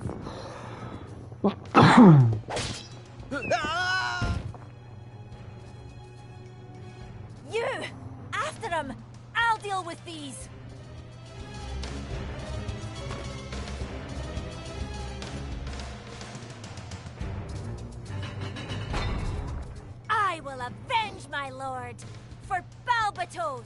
You! After him! I'll deal with these! I will avenge my lord! For Balbatos!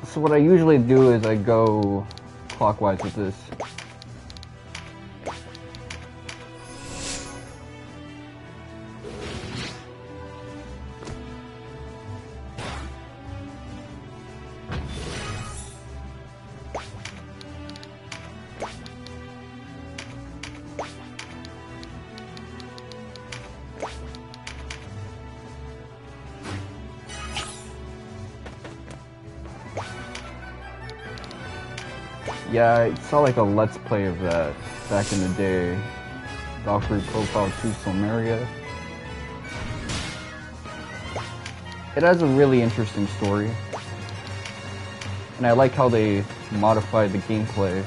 So what I usually do is I go clockwise with this. Yeah, I saw like a Let's Play of that back in the day. Valkyrie Profile 2 Silmeria. It has a really interesting story. And I like how they modified the gameplay.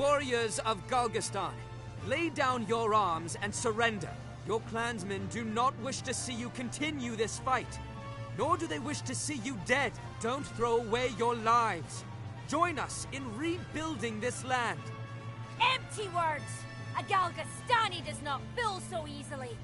Warriors of Galgastan, lay down your arms and surrender. Your clansmen do not wish to see you continue this fight, nor do they wish to see you dead. Don't throw away your lives. Join us in rebuilding this land. Empty words! A Galgastani does not fill so easily.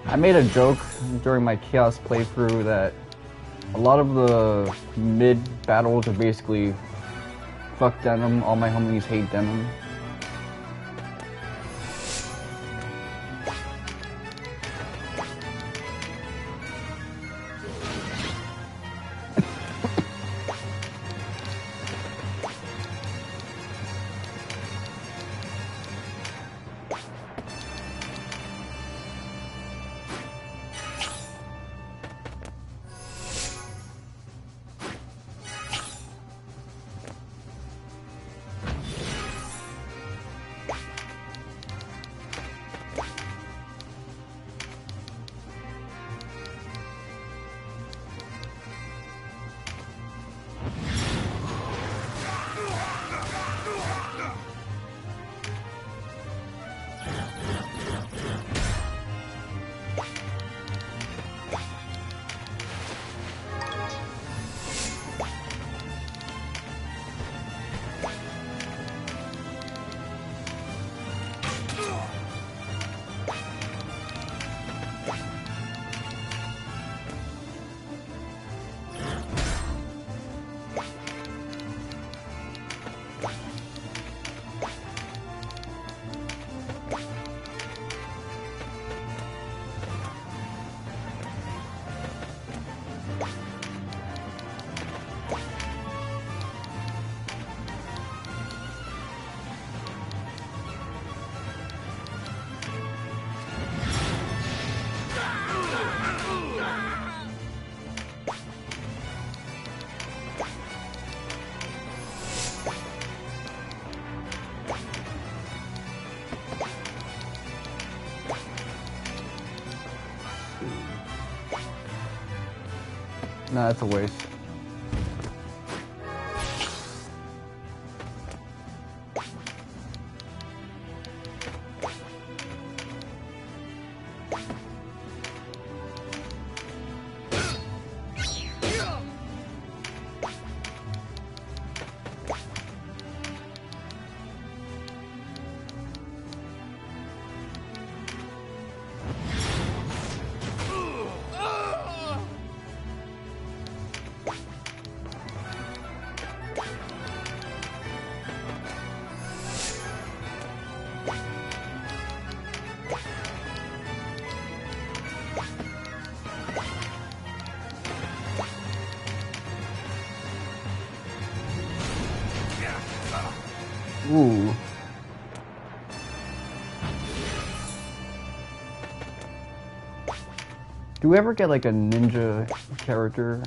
I made a joke during my Chaos playthrough that a lot of the mid battles are basically fuck Denam, all my homies hate Denam. Nah, that's a waste. Ooh. Do we ever get like a ninja character?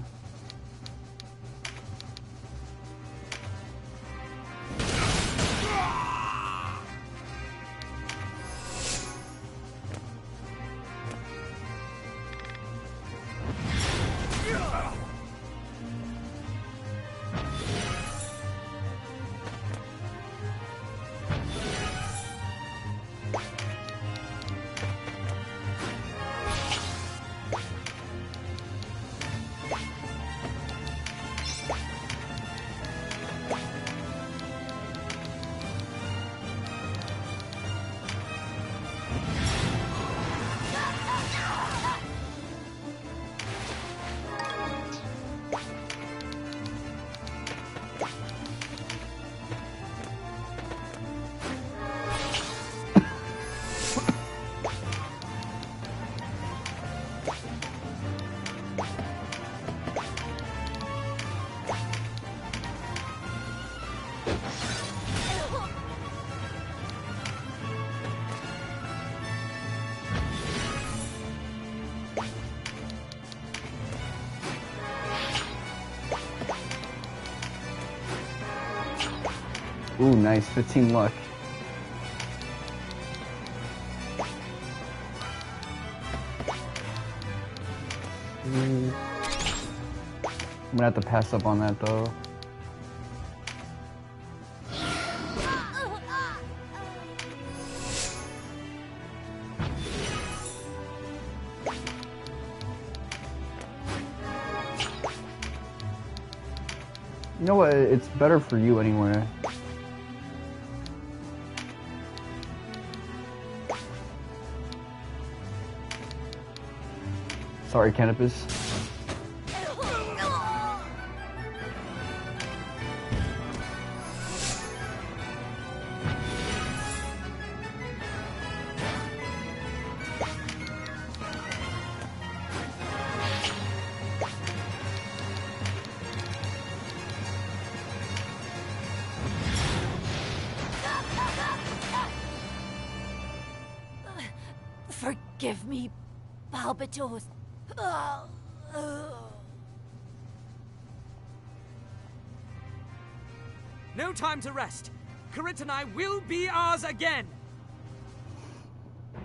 Ooh, nice. 15 luck. I'm gonna have to pass up on that though. You know what? It's better for you anyway. Sorry, Canopus. Forgive me, Barbatos. No time to rest. Caritanai will be ours again.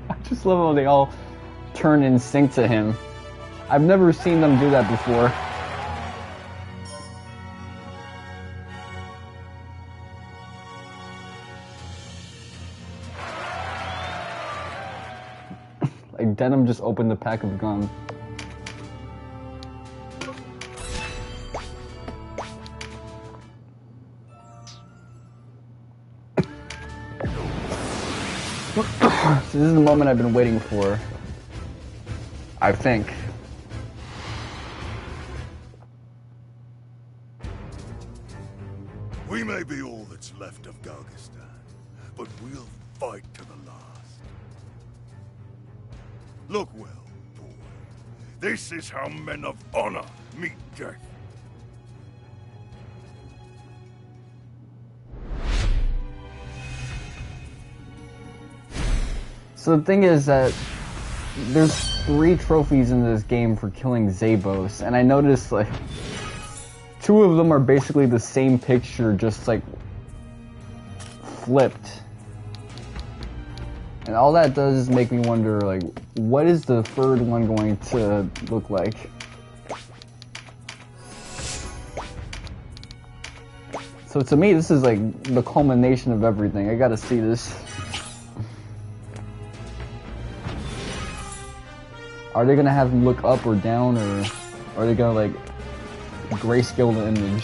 I just love how they all turn in sync to him. I've never seen them do that before. Like Denam just opened the pack of gum. So this is the moment I've been waiting for. I think. We may be all that's left of Galgistan, but we'll fight to the last. Look well, boy. This is how men of honor meet death. So the thing is that there's 3 trophies in this game for killing Xaebos, and I noticed like 2 of them are basically the same picture, just like flipped. And all that does is make me wonder, like, what is the 3rd one going to look like? So to me, this is like the culmination of everything. I gotta see this. Are they gonna have him look up or down, or are they gonna like grayscale the image?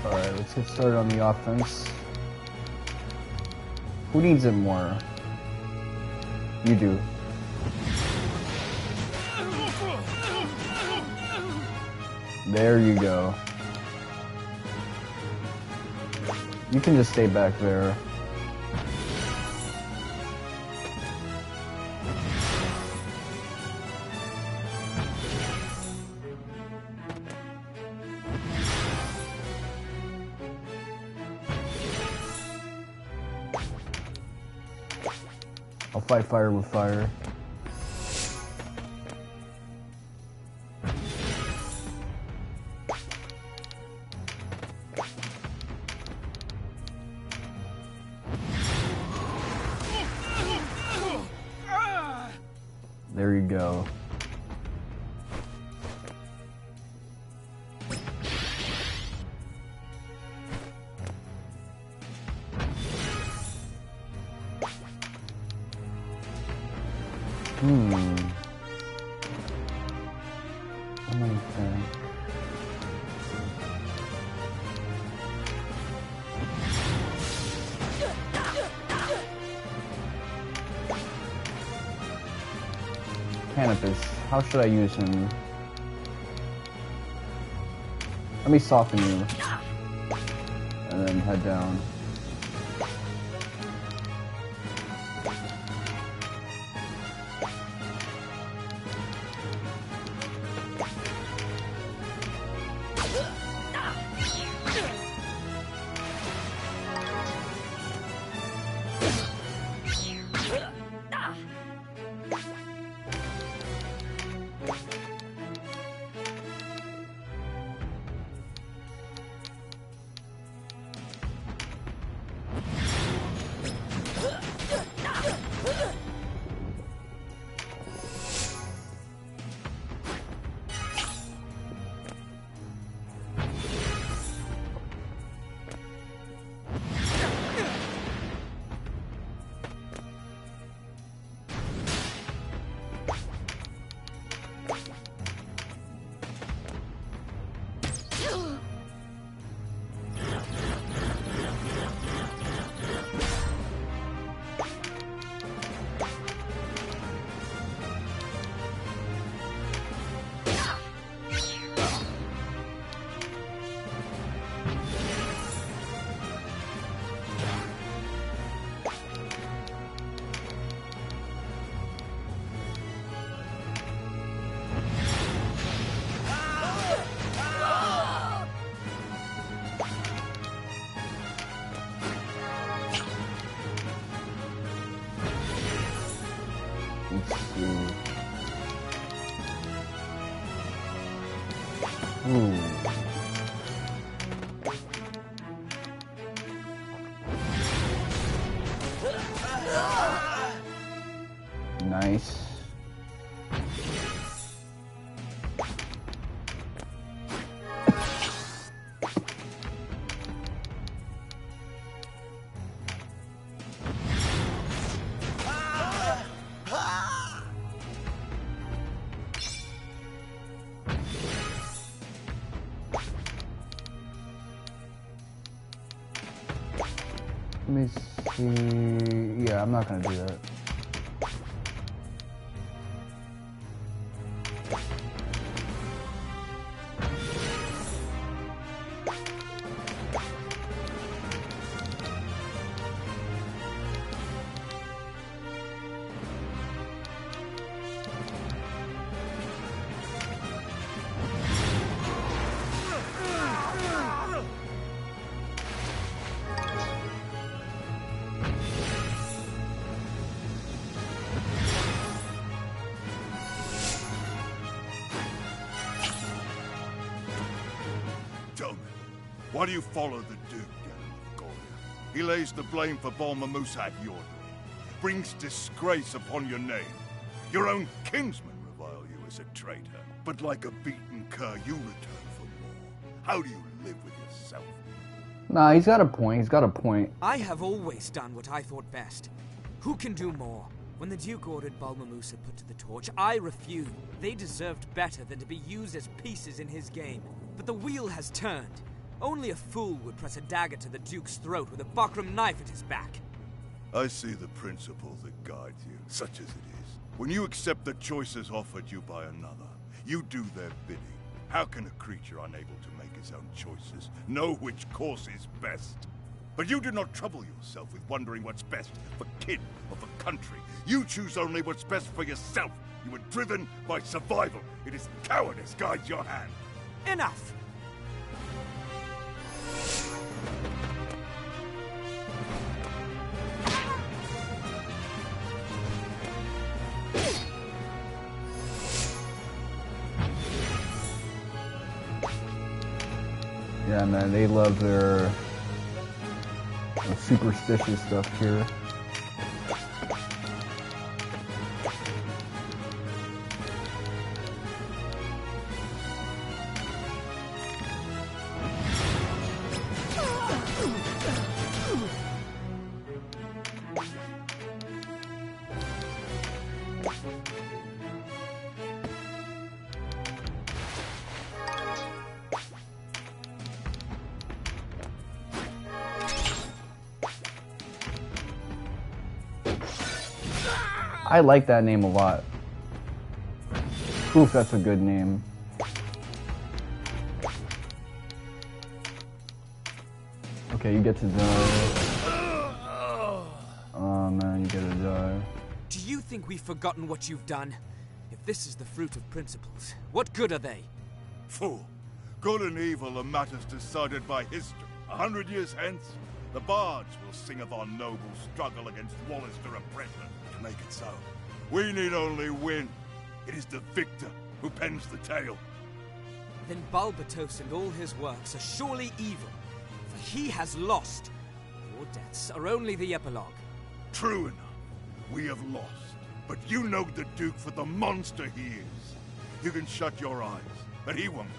Alright, let's get started on the offense. Who needs it more? You do. There you go. You can just stay back there. I'll fight fire with fire. There you go. Let me think. Canopus, how should I use him? Let me soften you. And then head down. Nice. Let me see. Yeah, I'm not gonna do that. Why do you follow the Duke, Denam of Goria? He lays the blame for Balmamusa at your door, brings disgrace upon your name. Your own kinsmen revile you as a traitor, but like a beaten cur, you return for more. How do you live with yourself? Nah, he's got a point. He's got a point. I have always done what I thought best. Who can do more? When the Duke ordered Balmamusa put to the torch, I refused. They deserved better than to be used as pieces in his game. But the wheel has turned. Only a fool would press a dagger to the Duke's throat with a buckram knife at his back. I see the principle that guides you, such as it is. When you accept the choices offered you by another, you do their bidding. How can a creature unable to make his own choices know which course is best? But you do not trouble yourself with wondering what's best for kin or for country. You choose only what's best for yourself. You are driven by survival. It is cowardice guides your hand. Enough! man, they love their superstitious stuff here. I like that name a lot. Oof, that's a good name. Okay, you get to die. Oh man, you get to die. Do you think we've forgotten what you've done? If this is the fruit of principles, what good are they? Fool! Good and evil are matters decided by history. 100 years hence, the bards will sing of our noble struggle against Wallister oppression. To make it so, we need only win. It is the victor who pens the tale. Then Balbatos and all his works are surely evil, for he has lost. Your deaths are only the epilogue. True enough, we have lost. But you know the Duke for the monster he is. You can shut your eyes, but he won't.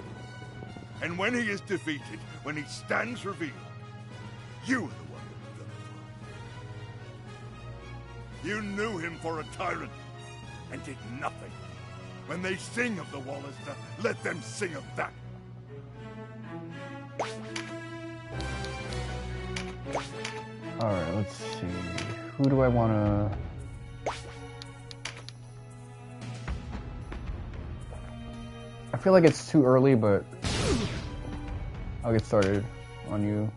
And when he is defeated, when he stands revealed, you are the one who vilified. You knew him for a tyrant, and did nothing. When they sing of the Wallister, let them sing of that. Alright, let's see. Who do I want to... I feel like it's too early, but I'll get started on you.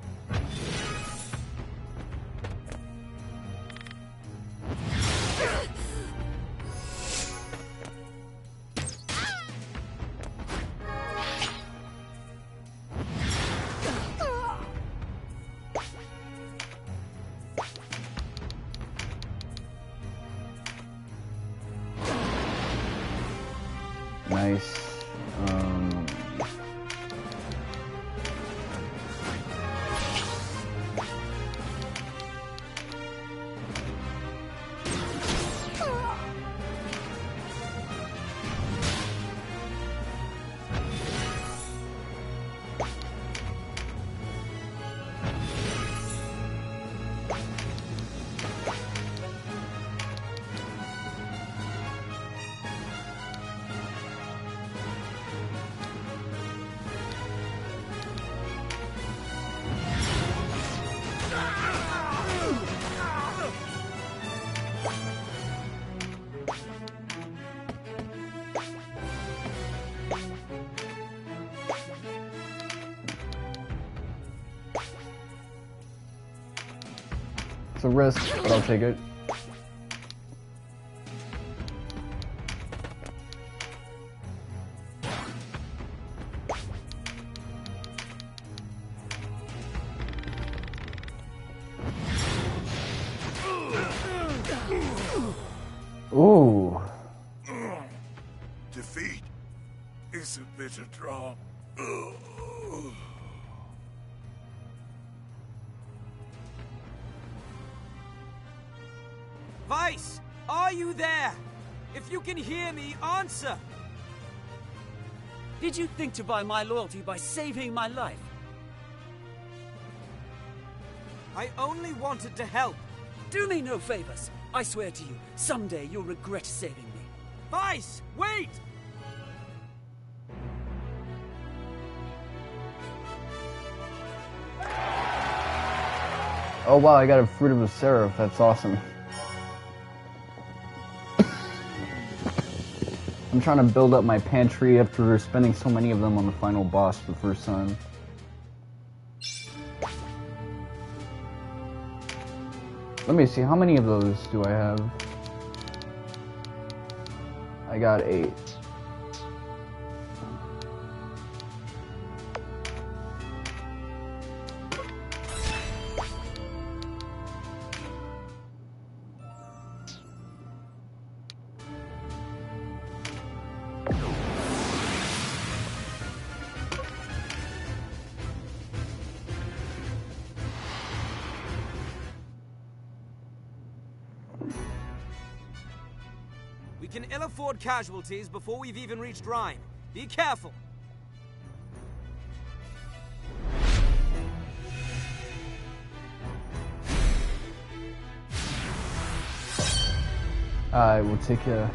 Nice. It's a risk, but I'll take it. Ooh. Defeat is a bitter drop. Vyce, are you there? If you can hear me, answer! Did you think to buy my loyalty by saving my life? I only wanted to help. Do me no favors. I swear to you, someday you'll regret saving me. Vyce, wait! Oh wow, I got a Fruit of the Seraph. That's awesome. I'm trying to build up my pantry after spending so many of them on the final boss for the first time. Let me see, how many of those do I have? I got 8. We can ill afford casualties before we've even reached Rhine. Be careful. I will take care.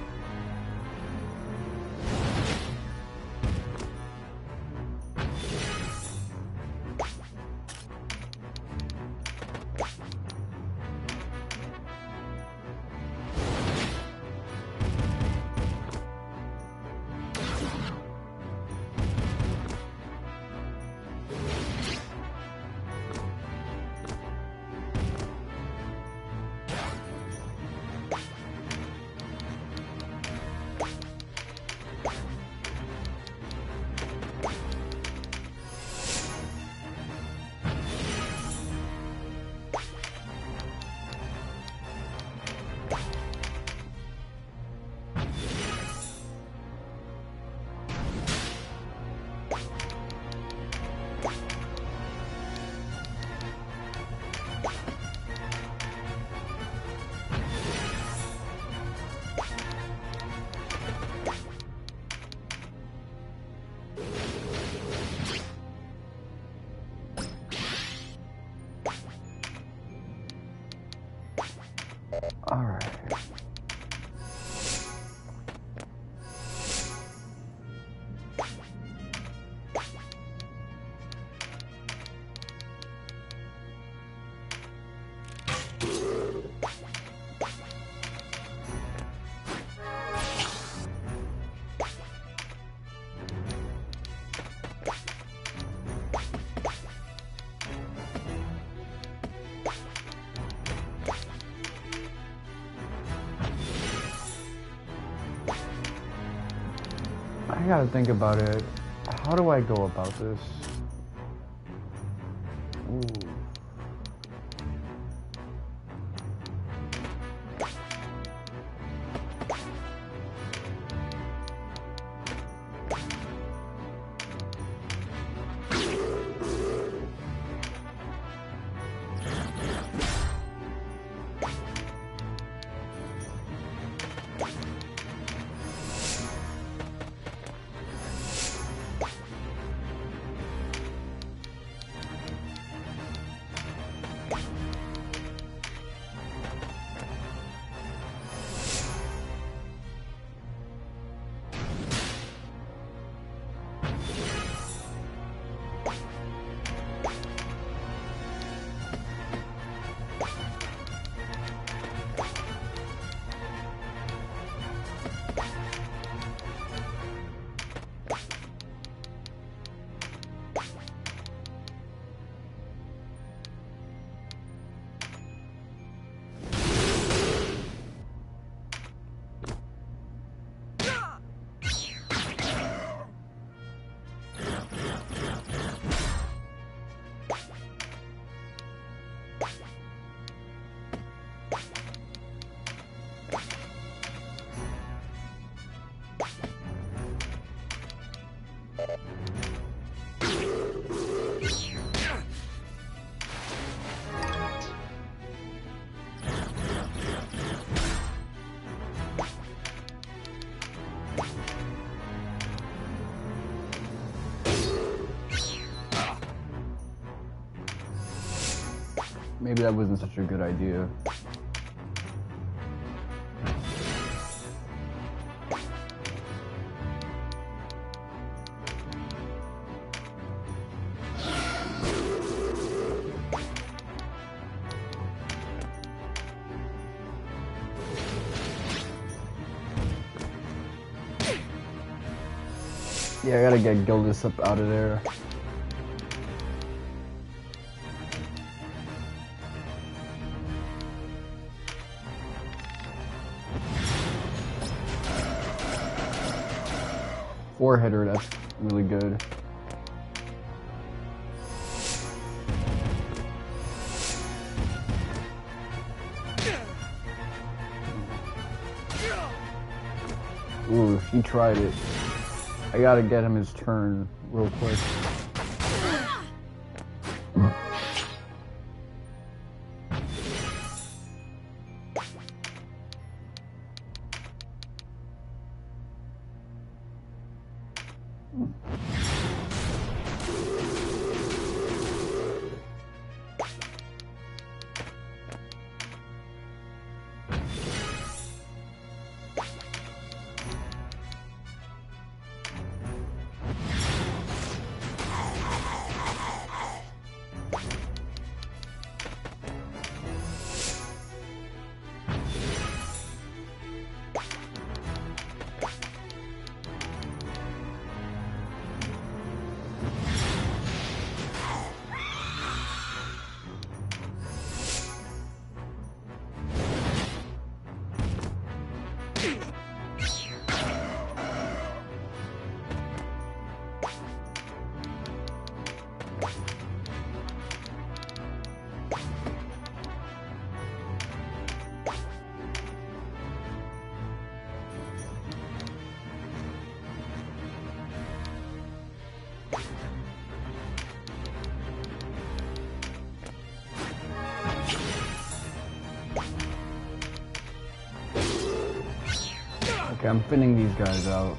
Alright. I gotta think about it. How do I go about this? Ooh. Maybe that wasn't such a good idea. Yeah, I gotta get Gildas up out of there. Four-hitter, that's really good. Ooh, he tried it. I gotta get him his turn real quick. Okay, I'm thinning these guys out.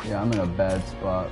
Yeah, I'm in a bad spot.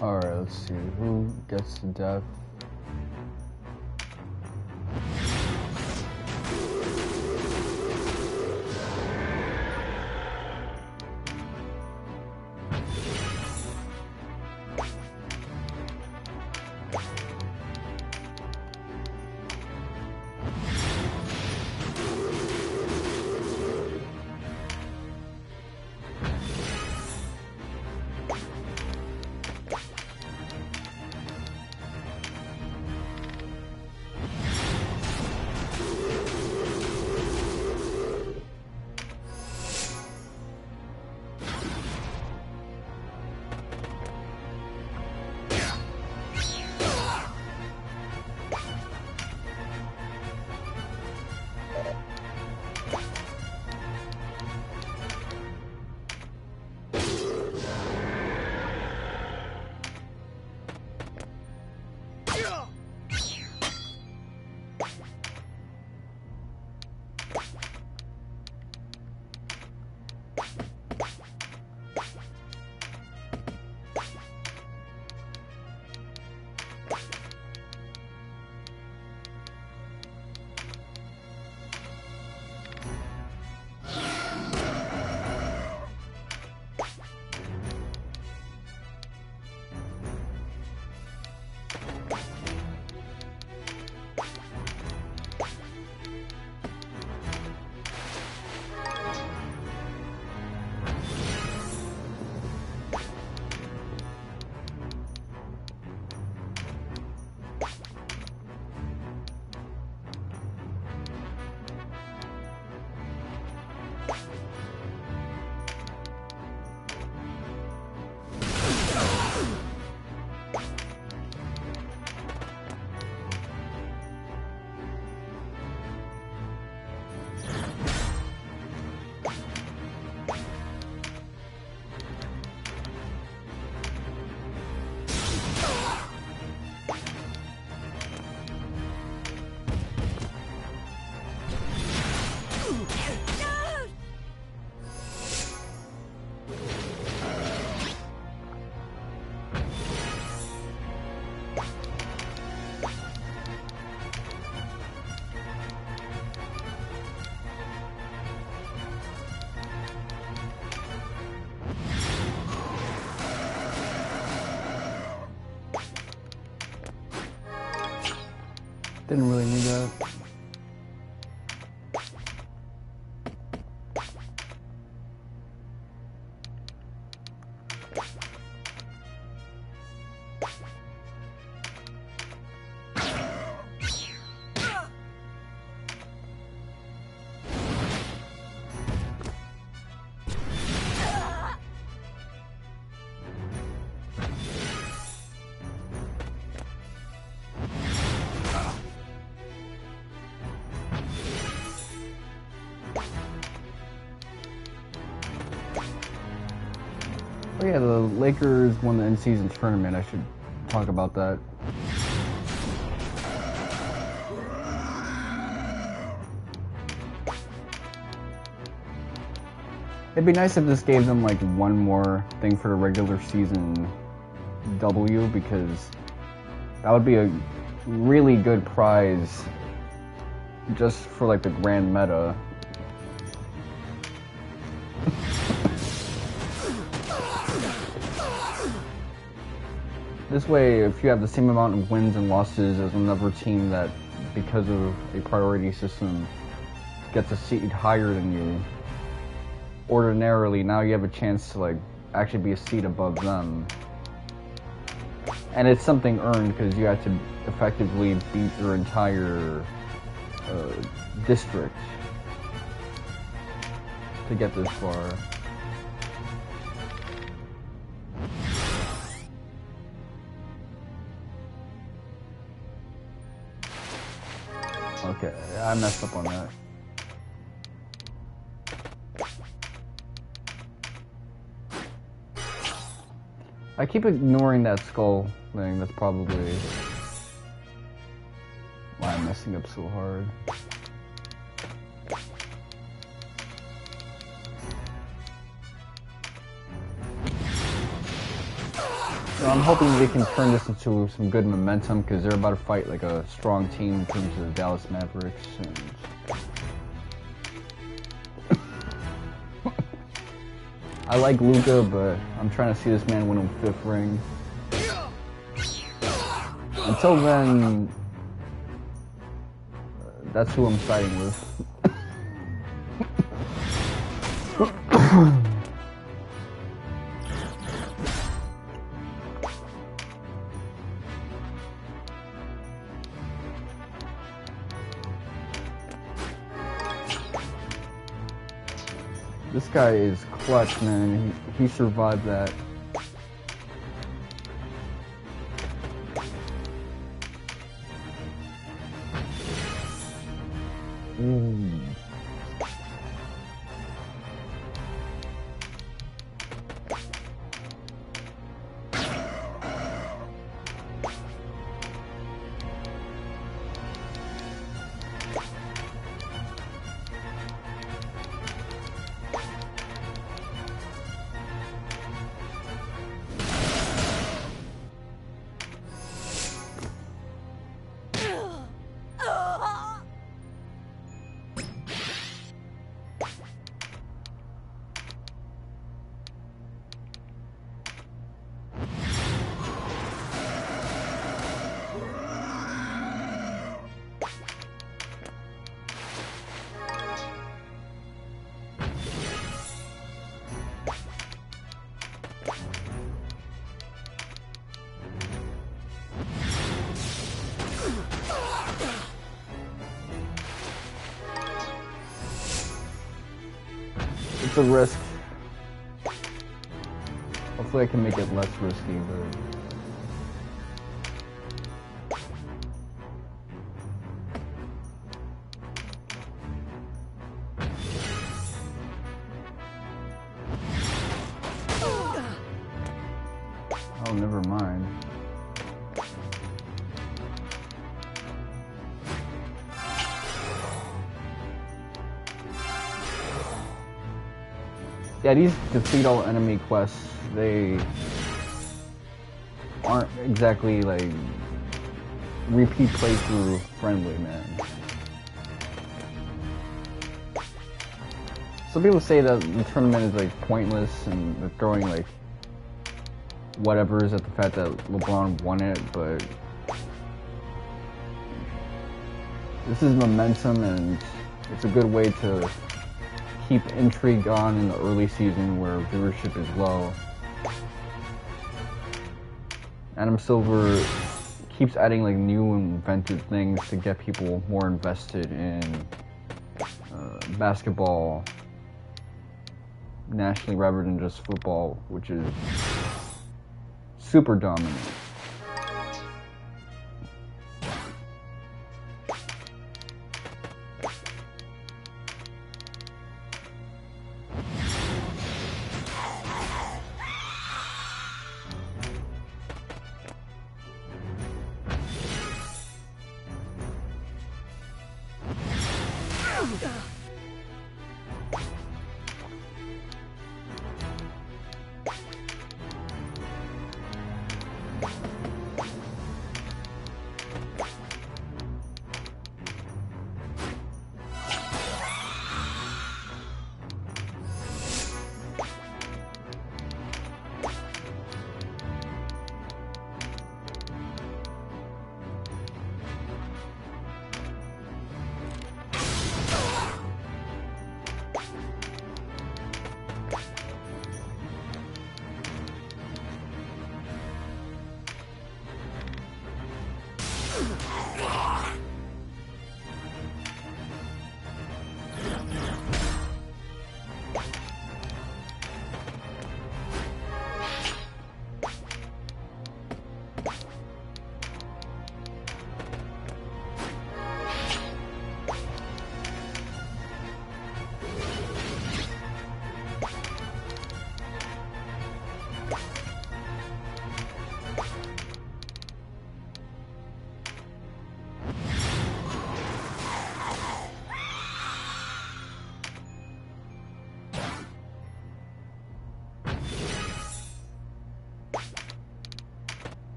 Alright, let's see. Who gets to death? Didn't really need that. Oh yeah, the Lakers won the in-season tournament. I should talk about that. It'd be nice if this gave them like one more thing for the regular season W, because that would be a really good prize just for like the grand meta. This way, if you have the same amount of wins and losses as another team that, because of a priority system, gets a seed higher than you, ordinarily, now you have a chance to like actually be a seed above them. And it's something earned because you had to effectively beat your entire district to get this far. Okay, I messed up on that. I keep ignoring that skull thing. That's probably why I'm messing up so hard. So I'm hoping they can turn this into some good momentum, because they're about to fight like a strong team in terms of the Dallas Mavericks. And I like Luka, but I'm trying to see this man win a 5th ring. Until then, that's who I'm siding with. This guy is clutch, man. He survived that. It's a risk. Hopefully I can make it less risky, but... Oh, never mind. Yeah, these defeat all enemy quests, they aren't exactly like repeat playthrough friendly, man. Some people say that the tournament is like pointless and they're throwing like whatever's at the fact that LeBron won it, but this is momentum, and it's a good way to keep intrigue on in the early season where viewership is low. Adam Silver keeps adding like new inventive things to get people more invested in basketball nationally rather than just football, which is super dominant.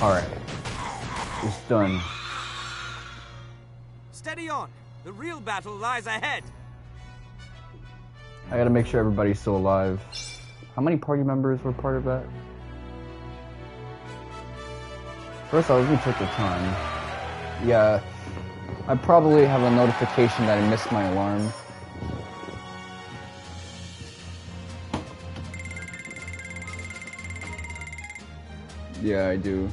Alright. It's done. Steady on. The real battle lies ahead. I gotta make sure everybody's still alive. How many party members were part of that? First, let me check the time. Yeah, I probably have a notification that I missed my alarm. Yeah, I do.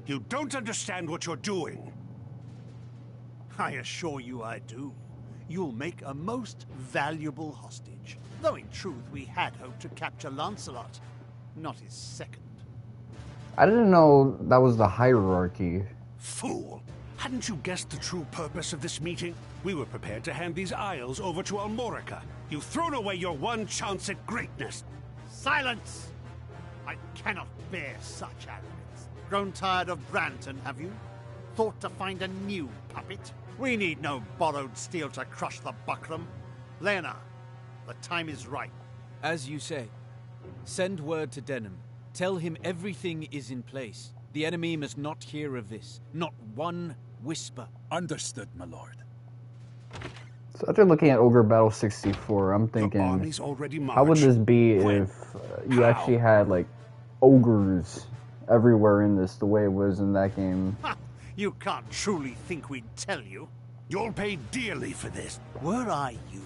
You don't understand what you're doing. I assure you I do. You'll make a most valuable hostage. Though in truth we had hoped to capture Lancelot, not his second. I didn't know that was the hierarchy. Fool! Hadn't you guessed the true purpose of this meeting? We were prepared to hand these isles over to Almorica. You've thrown away your one chance at greatness. Silence! I cannot bear such arrogance. Grown tired of Branton, have you? Thought to find a new puppet? We need no borrowed steel to crush the buckram. Leonar, the time is right. As you say. Send word to Denam. Tell him everything is in place. The enemy must not hear of this. Not one whisper. Understood, my lord. So after looking at Ogre Battle 64, I'm thinking, how would this be if you actually had, like, ogres everywhere in this, the way it was in that game? Ha! You can't truly think we'd tell you. You'll pay dearly for this. Were I you,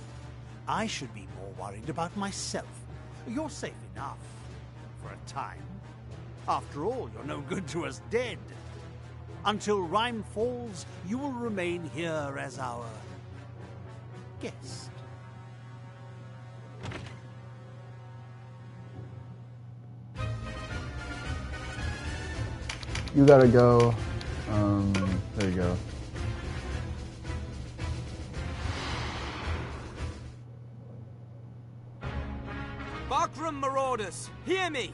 I should be more worried about myself. You're safe enough. For a time. After all, you're no good to us dead. Until Rhyme falls, you will remain here as our guest. You gotta go. There you go. Bakram marauders, hear me!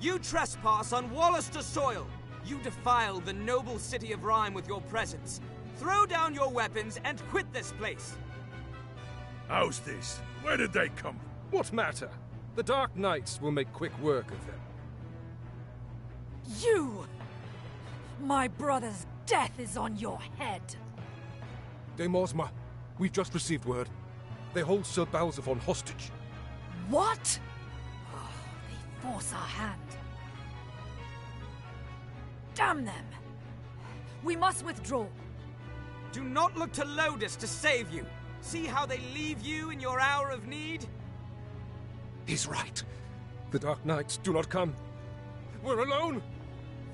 You trespass on Wallister soil! You defile the noble city of Rhyme with your presence. Throw down your weapons and quit this place! How's this? Where did they come from? What matter? The Dark Knights will make quick work of them. You! My brother's death is on your head! Dame Ozma, we've just received word. They hold Sir Balzaphon hostage. What? Oh, they force our hand. Damn them! We must withdraw. Do not look to Lodis to save you. See how they leave you in your hour of need? He's right. The Dark Knights do not come. We're alone.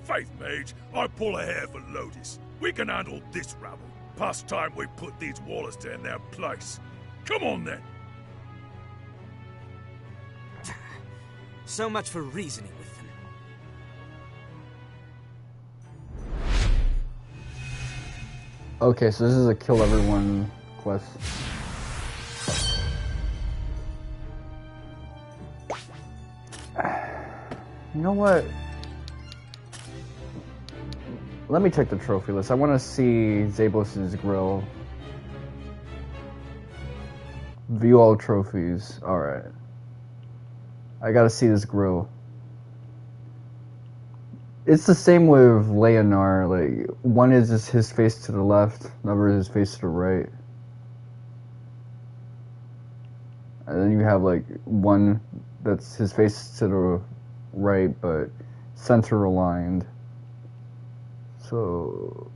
Faith, mage, I pull a hair for Lotus. We can handle this rabble. Past time we put these Wallister in their place. Come on, then. So much for reasoning with them. Okay, so this is a kill everyone quest. You know what? Let me check the trophy list. I want to see Xaebos' grill. View all trophies. Alright. I gotta see this grill. It's the same with Leonar. Like, one is just his face to the left, another is his face to the right. And then you have like one that's his face to the right, but center aligned. So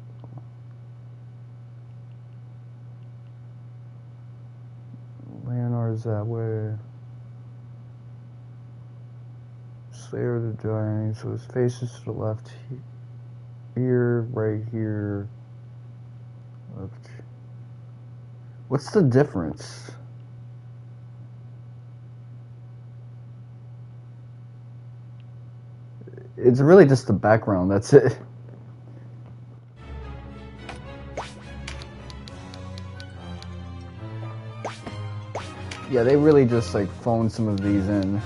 Leonar is that way. Slayer of the Giant, so his face is to the left here, right here, left. What's the difference? It's really just the background, that's it. Yeah, they really just like phoned some of these in.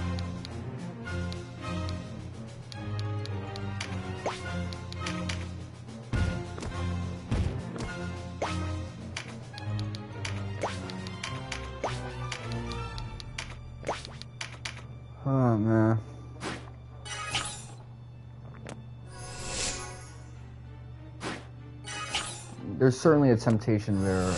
Oh man. There's certainly a temptation there.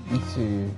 Let's see.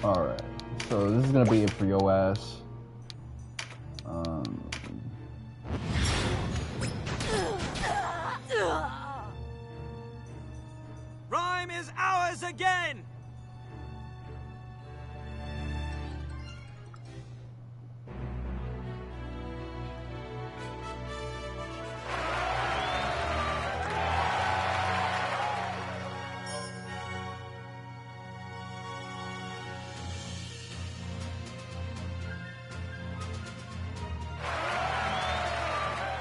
Alright, so this is gonna be it for your ass. Rhyme is ours again!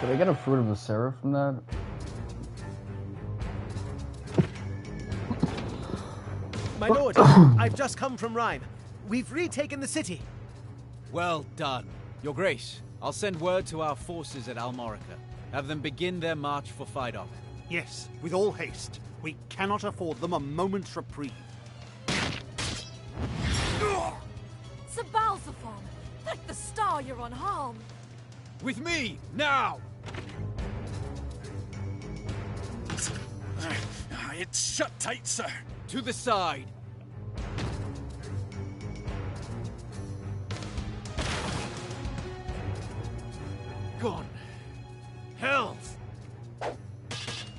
Did I get a Fruit of the Seraph from that? My lord, I've just come from Rhyme. We've retaken the city. Well done. Your Grace, I'll send word to our forces at Almorica. Have them begin their march for Phaidon. Yes, with all haste. We cannot afford them a moment's reprieve. Sir Balsaphon, like the star you're unharmed. With me, now! It's shut tight, sir. To the side. Gone. Hells!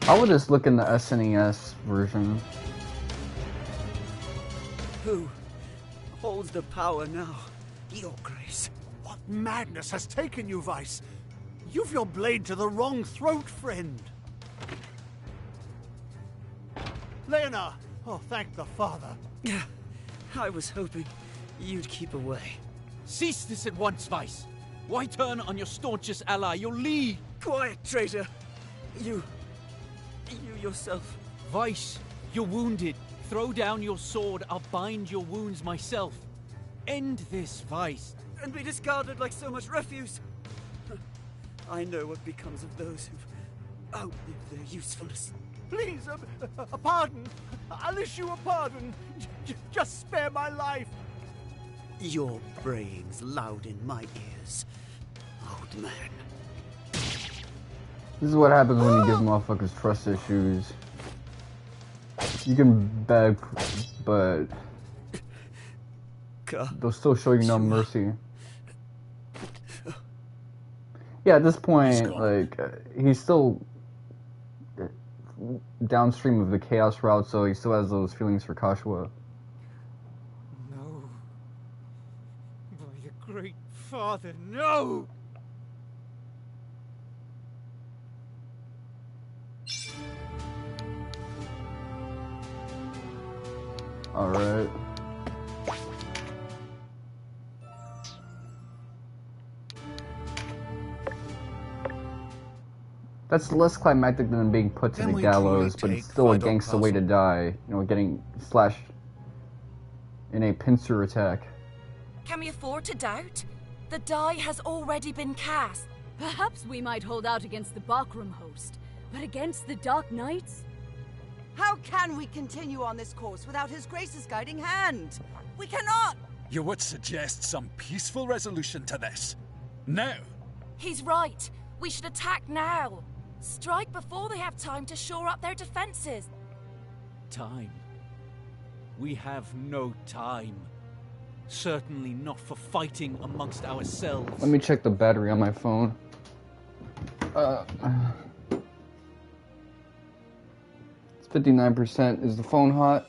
How would this look in the SNES version? Who holds the power now? Your Grace. What madness has taken you, Vyce? You've your blade to the wrong throat, friend. Leonar! Oh, thank the Father. I was hoping you'd keep away. Cease this at once, Vyce. Why turn on your staunchest ally, your lead? Quiet, traitor. You yourself. Vyce, you're wounded. Throw down your sword. I'll bind your wounds myself. End this, Vyce. And be discarded like so much refuse. I know what becomes of those who've outlived their usefulness. Please, a pardon. I'll issue a pardon. Just spare my life. Your braying's loud in my ears, old man. This is what happens when you give motherfuckers trust issues. You can beg, but they'll still show you no mercy. Yeah, at this point, like, he's still downstream of the Chaos route, so he still has those feelings for Catiua. No. By the Great Father, no! Alright. That's less climactic than being put to the gallows, but it's still a gangster way to die. You know, getting slashed in a pincer attack. Can we afford to doubt? The die has already been cast. Perhaps we might hold out against the Barkroom host, but against the Dark Knights? How can we continue on this course without His Grace's guiding hand? We cannot! You would suggest some peaceful resolution to this. Now! He's right. We should attack now. Strike before they have time to shore up their defenses. Time? We have no time. Certainly not for fighting amongst ourselves. Let me check the battery on my phone. It's 59%. Is the phone hot?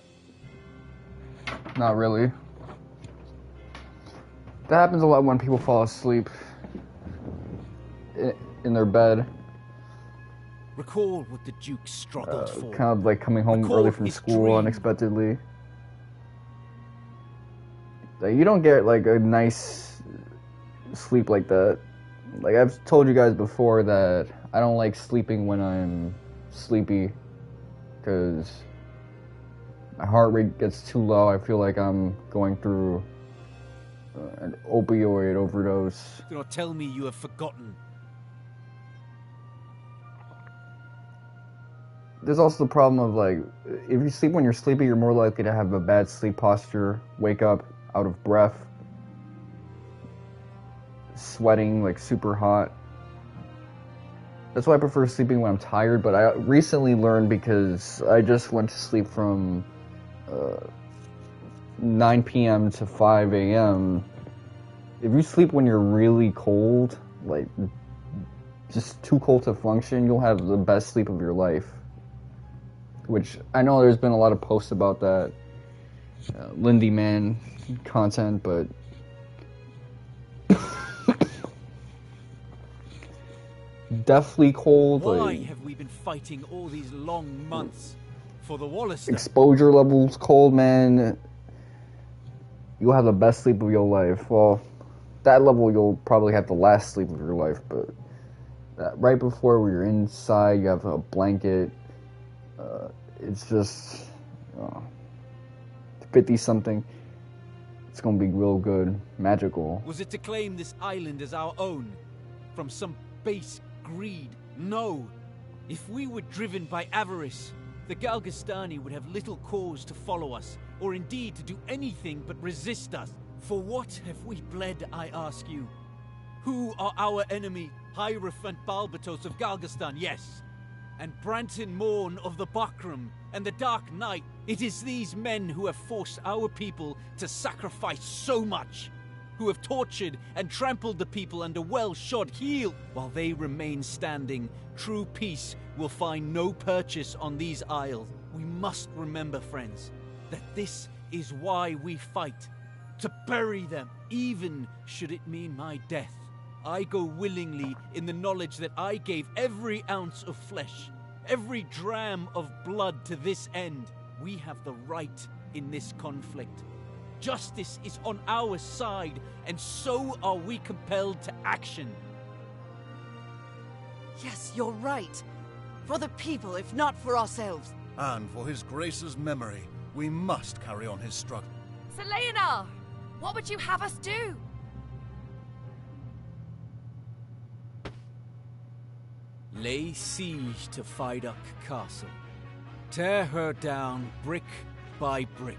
Not really. That happens a lot when people fall asleep in their bed. Recall what the Duke struggled for. Kind of like coming home early from school unexpectedly. Like, you don't get like a nice sleep like that. Like, I've told you guys before that I don't like sleeping when I'm sleepy because my heart rate gets too low. I feel like I'm going through an opioid overdose. Do not tell me you have forgotten. There's also the problem of, like, if you sleep when you're sleepy, you're more likely to have a bad sleep posture, wake up out of breath, sweating, like, super hot. That's why I prefer sleeping when I'm tired, but I recently learned, because I just went to sleep from 9 p.m. to 5 a.m. If you sleep when you're really cold, like, just too cold to function, you'll have the best sleep of your life. Which, I know there's been a lot of posts about that Lindy Man content, but deathly cold. Why like, have we been fighting all these long months for the Wallace? Exposure levels cold, man. You'll have the best sleep of your life. Well, that level you'll probably have the last sleep of your life, but right before where you're inside, you have a blanket. It's just 50-something. It's gonna be real good, magical. Was it to claim this island as our own? From some base greed? No. If we were driven by avarice, the Galgastani would have little cause to follow us, or indeed to do anything but resist us. For what have we bled, I ask you? Who are our enemy? Hierophant Balbatos of Galgastan, yes. And Branton Morn of the Bakram, and the Dark Knight. It is these men who have forced our people to sacrifice so much, who have tortured and trampled the people under well-shod heel. While they remain standing, true peace will find no purchase on these isles. We must remember, friends, that this is why we fight. To bury them, even should it mean my death. I go willingly in the knowledge that I gave every ounce of flesh, every dram of blood to this end. We have the right in this conflict. Justice is on our side, and so are we compelled to action. Yes, you're right. For the people, if not for ourselves. And for his grace's memory, we must carry on his struggle. Sir Leonar, what would you have us do? Lay siege to Fidok Castle. Tear her down brick by brick.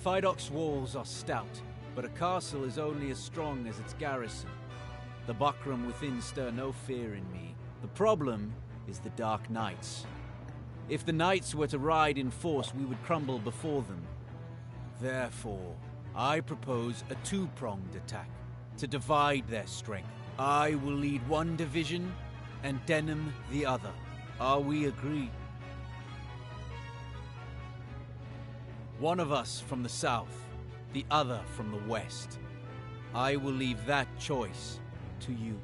Fidok's walls are stout, but a castle is only as strong as its garrison. The Bakram within stir no fear in me. The problem is the Dark Knights. If the Knights were to ride in force, we would crumble before them. Therefore, I propose a two-pronged attack to divide their strength. I will lead one division, and Denam the other. Are we agreed? One of us from the south, the other from the west. I will leave that choice to you.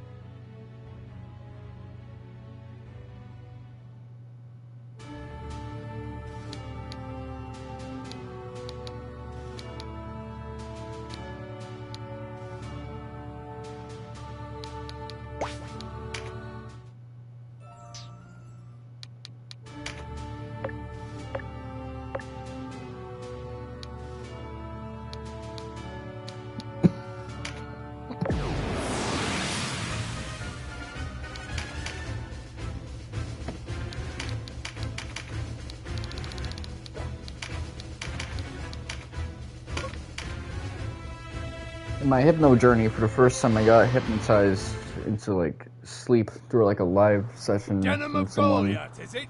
In my hypno journey, for the first time, I got hypnotized into like sleep through like a live session Denam from of someone. Goliath, is it?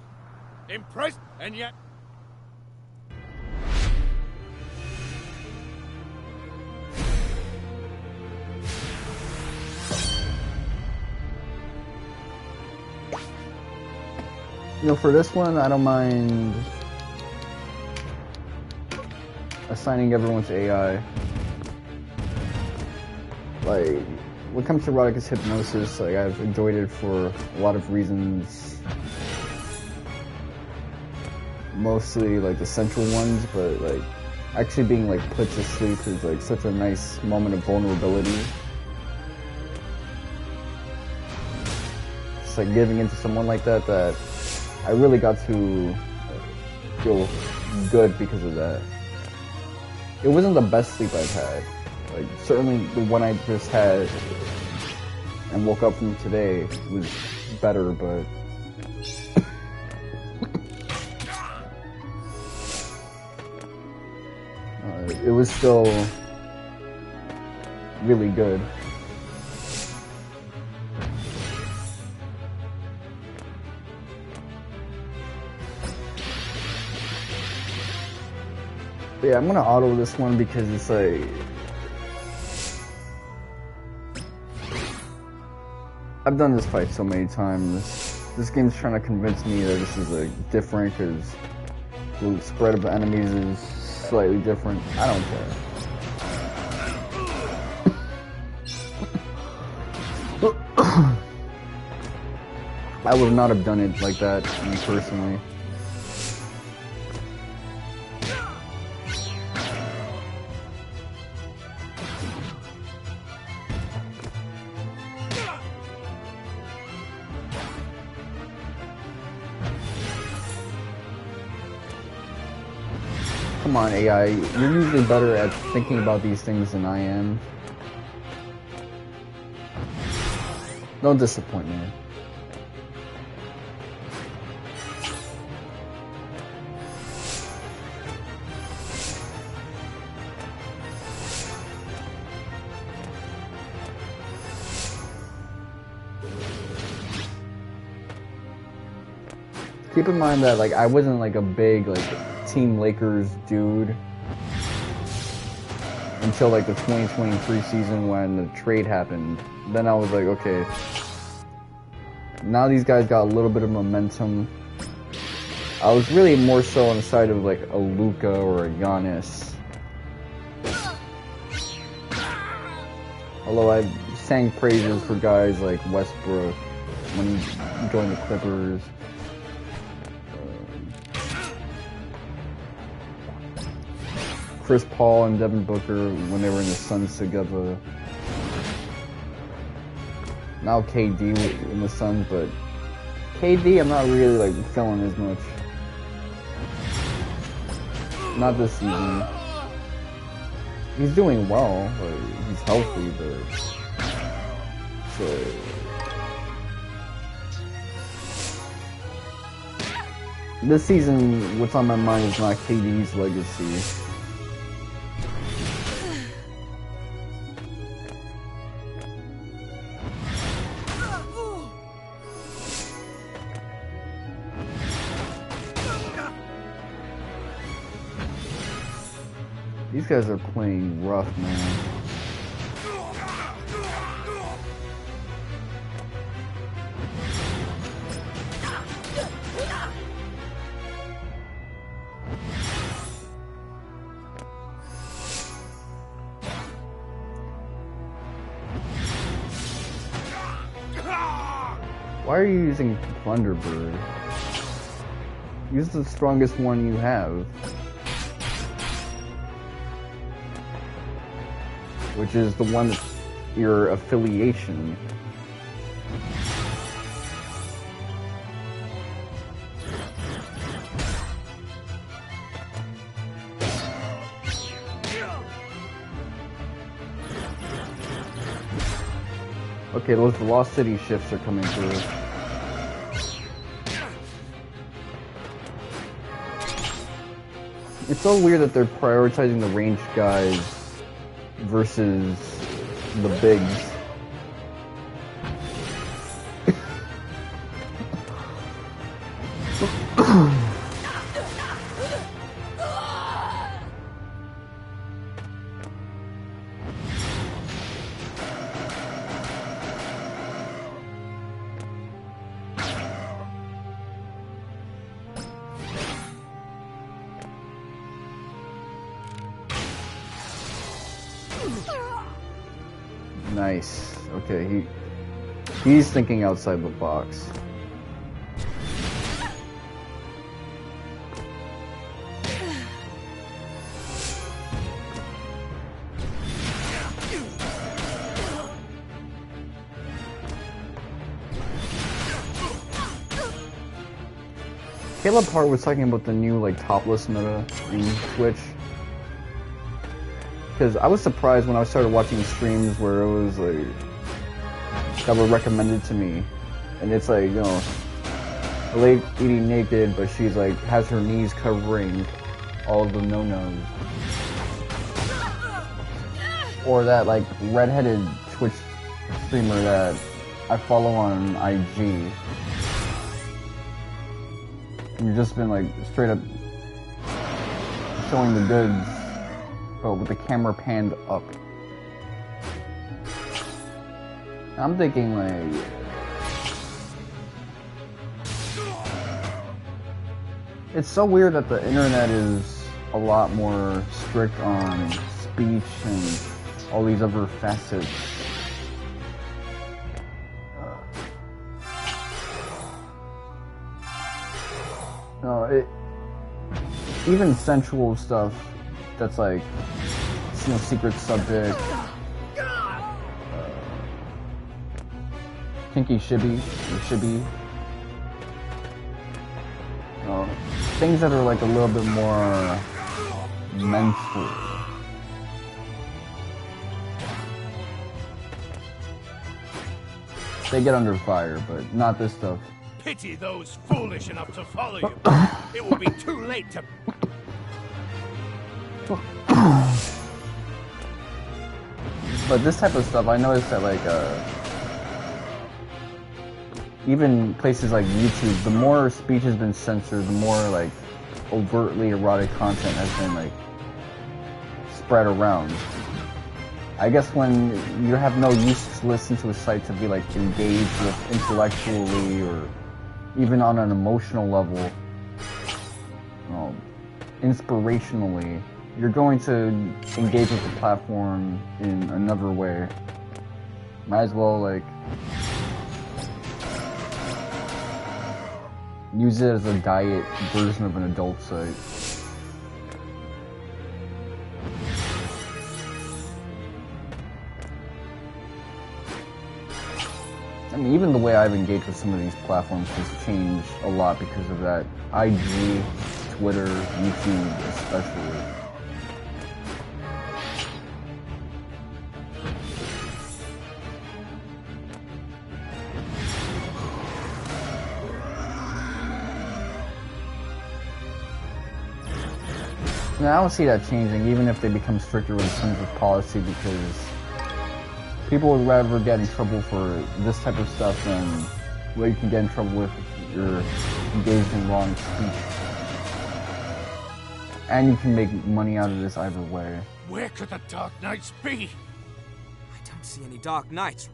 Impressed, and yet... You know, for this one, I don't mind assigning everyone's AI. Like, when it comes to Eroticus Hypnosis, like, I've enjoyed it for a lot of reasons. Mostly, like, the central ones, but, like, actually being, like, put to sleep is, like, such a nice moment of vulnerability. It's like giving into someone like that I really got to feel good because of that. It wasn't the best sleep I've had. Like, certainly the one I just had and woke up from today was better, but it was still really good. But yeah, I'm gonna auto this one because it's like, I've done this fight so many times. This game's trying to convince me that this is like different because the spread of the enemies is slightly different. I don't care. I would not have done it like that, me personally. Come on, AI, you're usually better at thinking about these things than I am. Don't disappoint me. Keep in mind that, like, I wasn't like a big, like, Team Lakers dude until like the 2023 season when the trade happened. Then I was like, okay, now these guys got a little bit of momentum. I was really more so on the side of like a Luka or a Giannis. Although I sang praises for guys like Westbrook when he joined the Clippers. Chris Paul and Devin Booker when they were in the Suns together. Now KD in the Suns, but KD I'm not really like feeling as much. Not this season. He's doing well, but he's healthy, but so this season what's on my mind is not KD's legacy. These guys are playing rough, man. Why are you using Thunderbird? Use the strongest one you have. Which is the one that's your affiliation. Okay, those velocity shifts are coming through. It's so weird that they're prioritizing the ranged guys versus the bigs. Nice. Okay, he's thinking outside the box. Caleb Hart was talking about the new like topless meta in Twitch. Because I was surprised when I started watching streams where it was like that were recommended to me, and it's like, you know, a lady naked, but she's like has her knees covering all of the no-nos, or that like redheaded Twitch streamer that I follow on IG. And you've just been like straight up showing the goods, but with the camera panned up. I'm thinking like, it's so weird that the internet is a lot more strict on speech and all these other facets. No, even sensual stuff that's like, you know, secret subject, kinky shibby, or shibby, things that are like a little bit more mental. They get under fire, but not this stuff. Pity those foolish enough to follow you. It will be too late to... But this type of stuff, I noticed that like, even places like YouTube, the more speech has been censored, the more like overtly erotic content has been like spread around. I guess when you have no use to listen to a site to be like engaged with intellectually or even on an emotional level, inspirationally, you're going to engage with the platform in another way. Might as well like use it as a diet version of an adult site. I mean, even the way I've engaged with some of these platforms has changed a lot because of that. IG, Twitter, YouTube especially. Now, I don't see that changing, even if they become stricter in terms of policy, because people would rather get in trouble for this type of stuff than what you can get in trouble with if you're engaged in wrong speech. And you can make money out of this either way. Where could the Dark Knights be? I don't see any Dark Knights.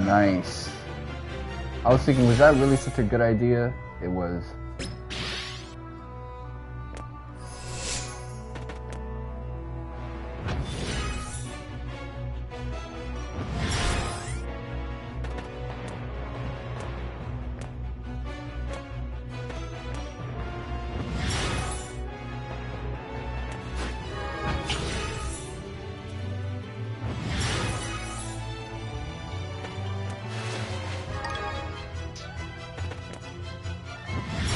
Nice. I was thinking, was that really such a good idea? It was.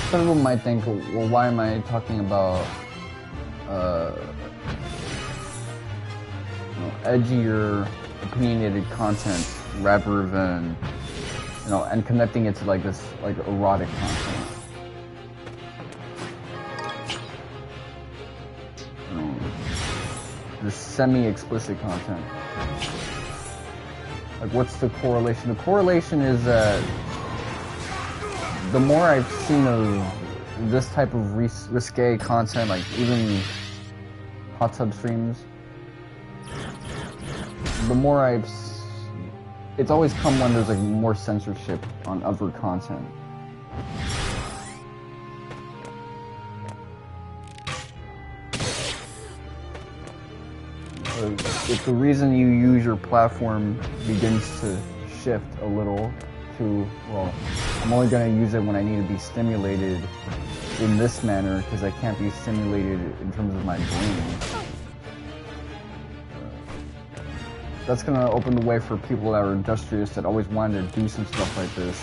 Some people might think, well, why am I talking about edgier, opinionated content rather than, and connecting it to like this like erotic content. This semi-explicit content. Like, what's the correlation? The correlation is that the more I've seen of this type of risque content, like even hot tub streams, the more it's always come when there's like more censorship on other content. If the reason you use your platform begins to shift a little to, well, I'm only going to use it when I need to be stimulated in this manner because I can't be stimulated in terms of my brain. That's going to open the way for people that are industrious that always wanted to do some stuff like this,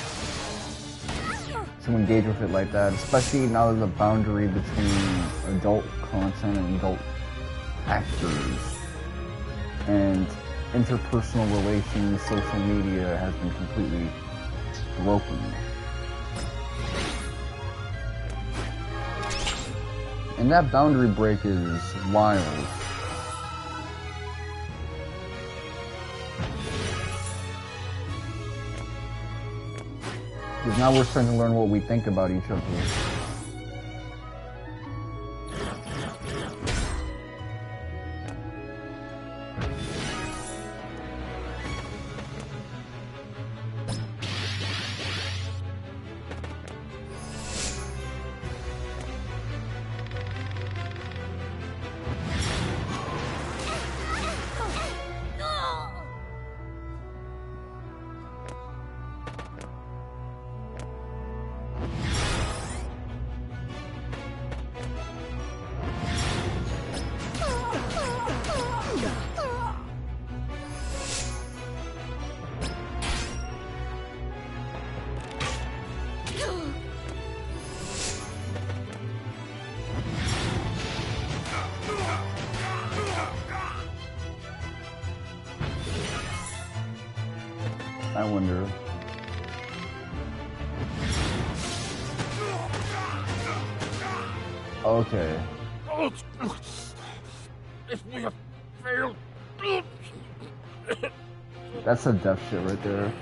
to engage with it like that, especially now that the boundary between adult content and adult actors and interpersonal relations, social media has been completely broken. And that boundary break is wild. Because now we're starting to learn what we think about each other. I wonder. Okay. That's a death shit right there.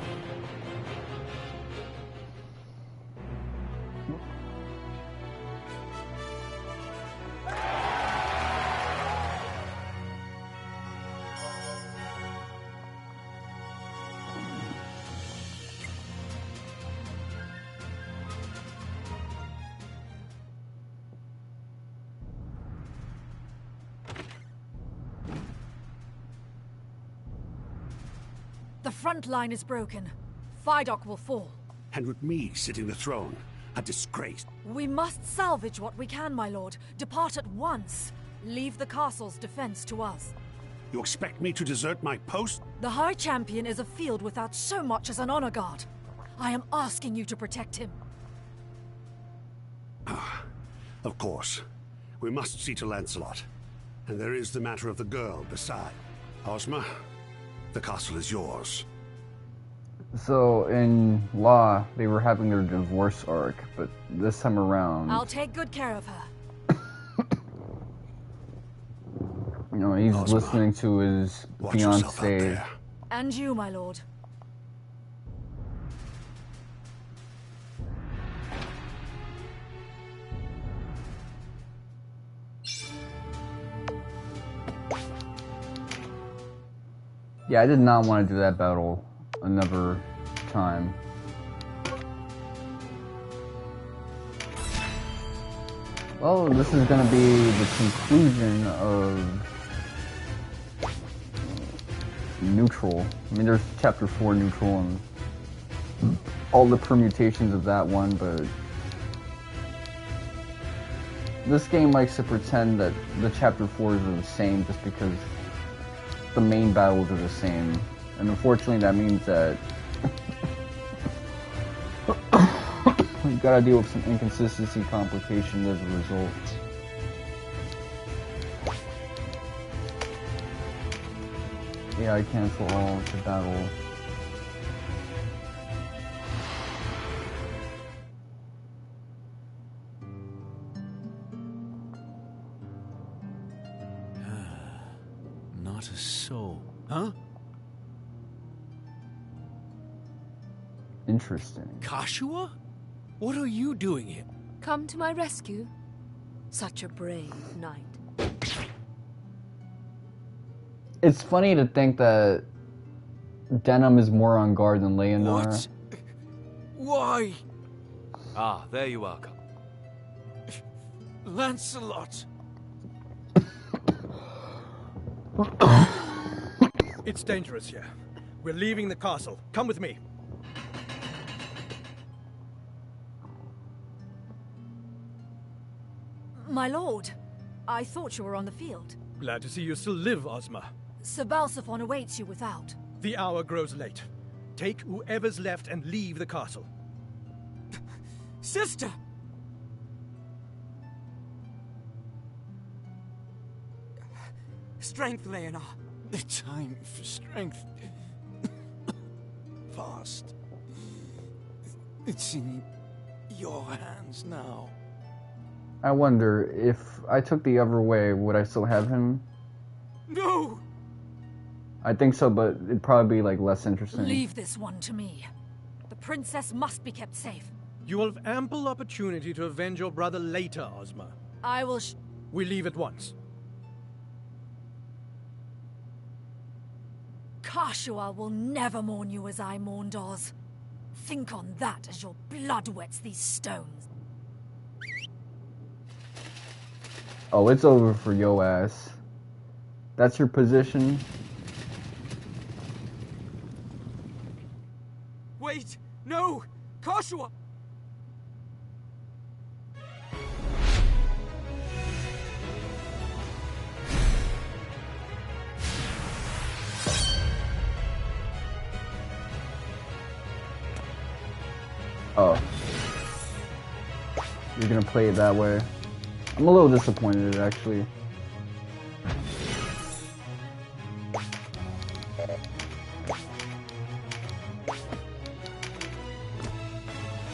The front line is broken. Vidocq will fall. And with me sitting the throne, a disgrace. We must salvage what we can, my lord. Depart at once. Leave the castle's defense to us. You expect me to desert my post? The High Champion is afield without so much as an honor guard. I am asking you to protect him. Of course. We must see to Lancelot. And there is the matter of the girl beside. Ozma, the castle is yours. So, in Law, they were having their divorce arc, but this time around... I'll take good care of her. You know, he's Ozma, listening to his fiancée. And you, my lord. Yeah, I did not want to do that battle another time. Well, this is going to be the conclusion of Neutral. I mean, there's Chapter 4 Neutral and all the permutations of that one, but this game likes to pretend that the Chapter 4s are the same just because the main battles are the same. And unfortunately, that means that you gotta deal with some inconsistency complications as a result. Yeah, I cancel all the battle. Not a soul. Huh? Interesting. Catiua? What are you doing here? Come to my rescue? Such a brave knight. It's funny to think that Denam is more on guard than Leonar. What? Why? Ah, there you are. Lancelot! It's dangerous here. We're leaving the castle. Come with me. My lord, I thought you were on the field. Glad to see you still live, Ozma. Sir Balsaphon awaits you without. The hour grows late. Take whoever's left and leave the castle. Sister! Strength, Leonar. The time for strength. Past. It's in your hands now. I wonder, if I took the other way, would I still have him? No! I think so, but it'd probably be, like, less interesting. Leave this one to me. The princess must be kept safe. You will have ample opportunity to avenge your brother later, Ozma. I will We leave at once. Catiua will never mourn you as I mourned Oz. Think on that as your blood wets these stones. Oh, it's over for yo ass. That's your position? Wait! No! Catiua! Oh. You're gonna play it that way. I'm a little disappointed, actually.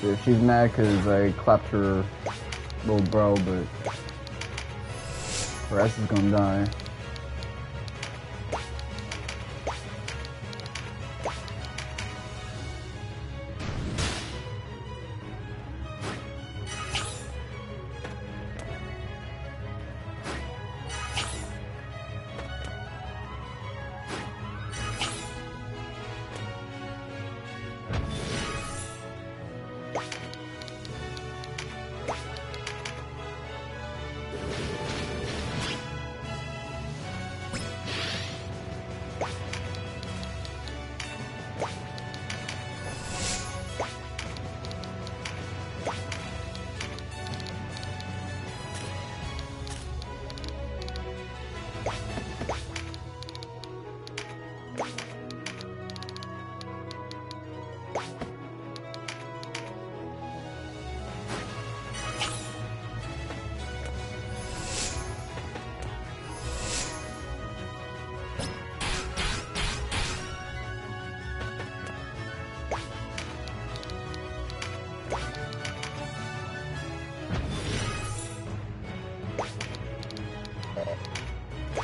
Yeah, she's mad because I clapped her little bro, but her ass is gonna die.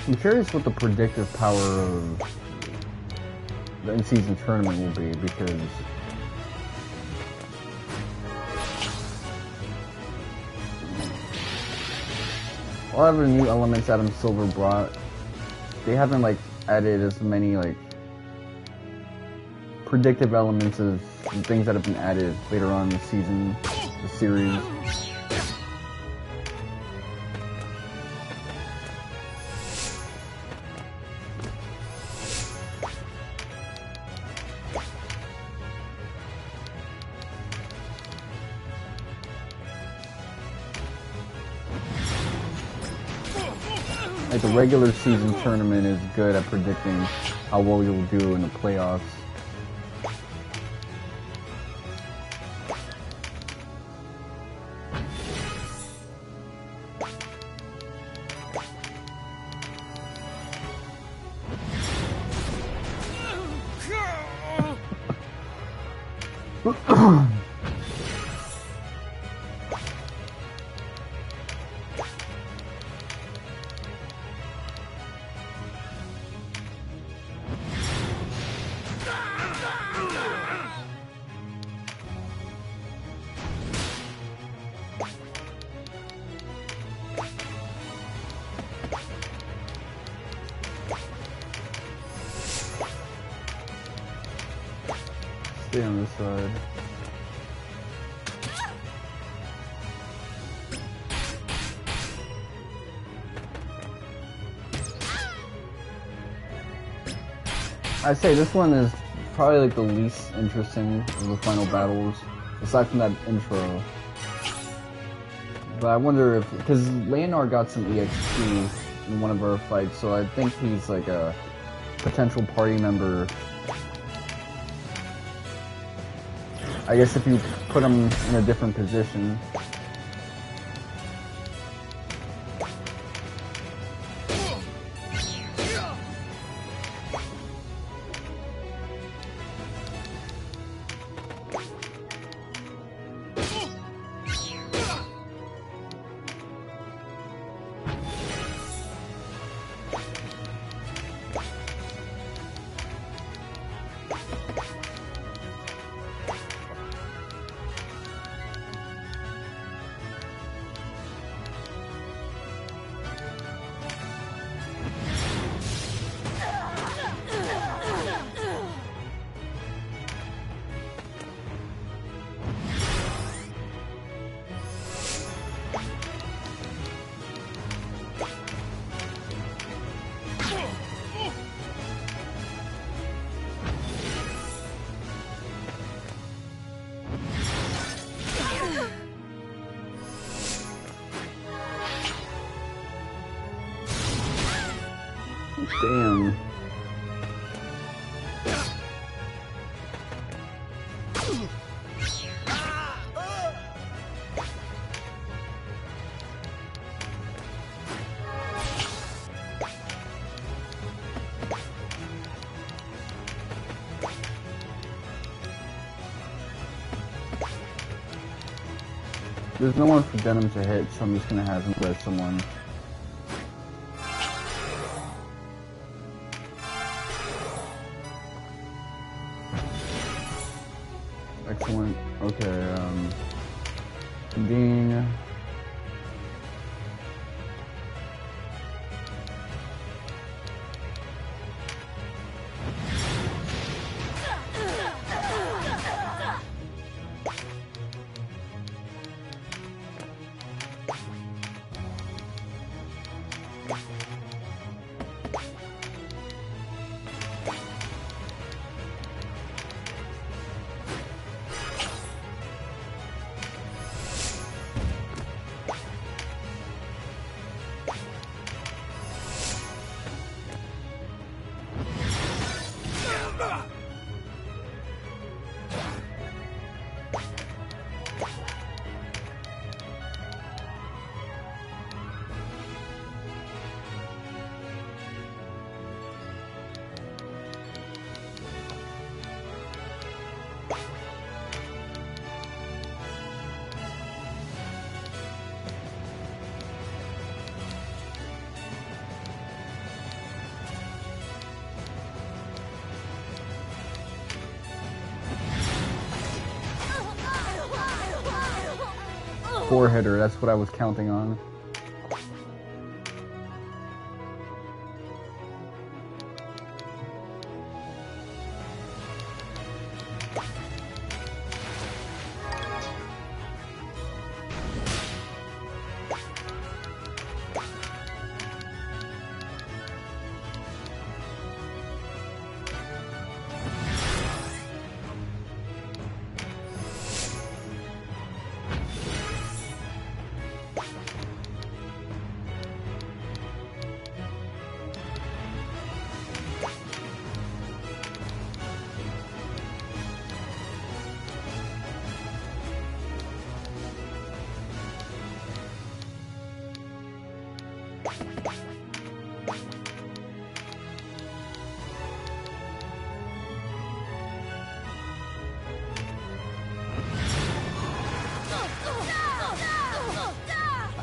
I'm curious what the predictive power of the in-season tournament will be, because a lot of the new elements Adam Silver brought, they haven't like added as many like predictive elements as things that have been added later on in the season, the series. Like the regular season tournament is good at predicting how well you'll do in the playoffs. Stay on this side. I'd say this one is probably like the least interesting of the final battles, aside from that intro. But I wonder if, because Leonar got some EXP in one of our fights, so I think he's like a potential party member. I guess if you put him in a different position. Damn. There's no one for Denam to hit, so I'm just gonna have him res someone. Excellent. Okay, Dean. Four hitter, that's what I was counting on.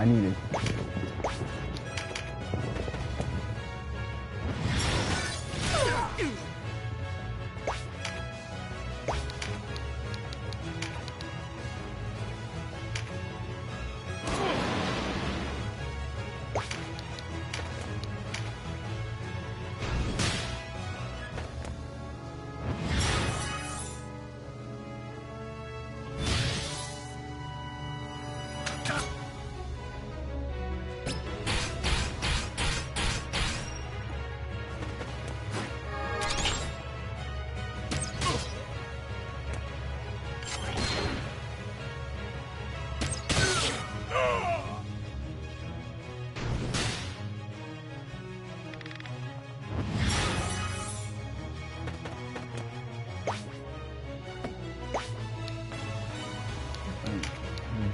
I need it.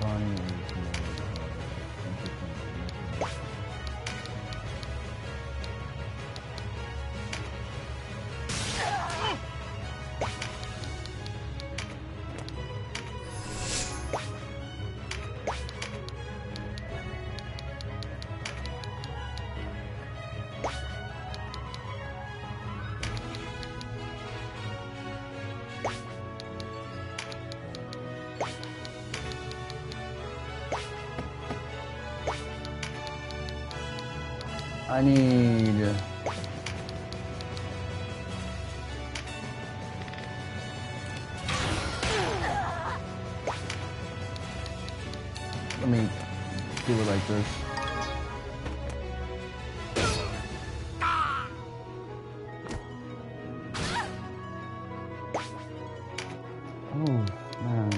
body is I need... Let me do it like this. Oh, man.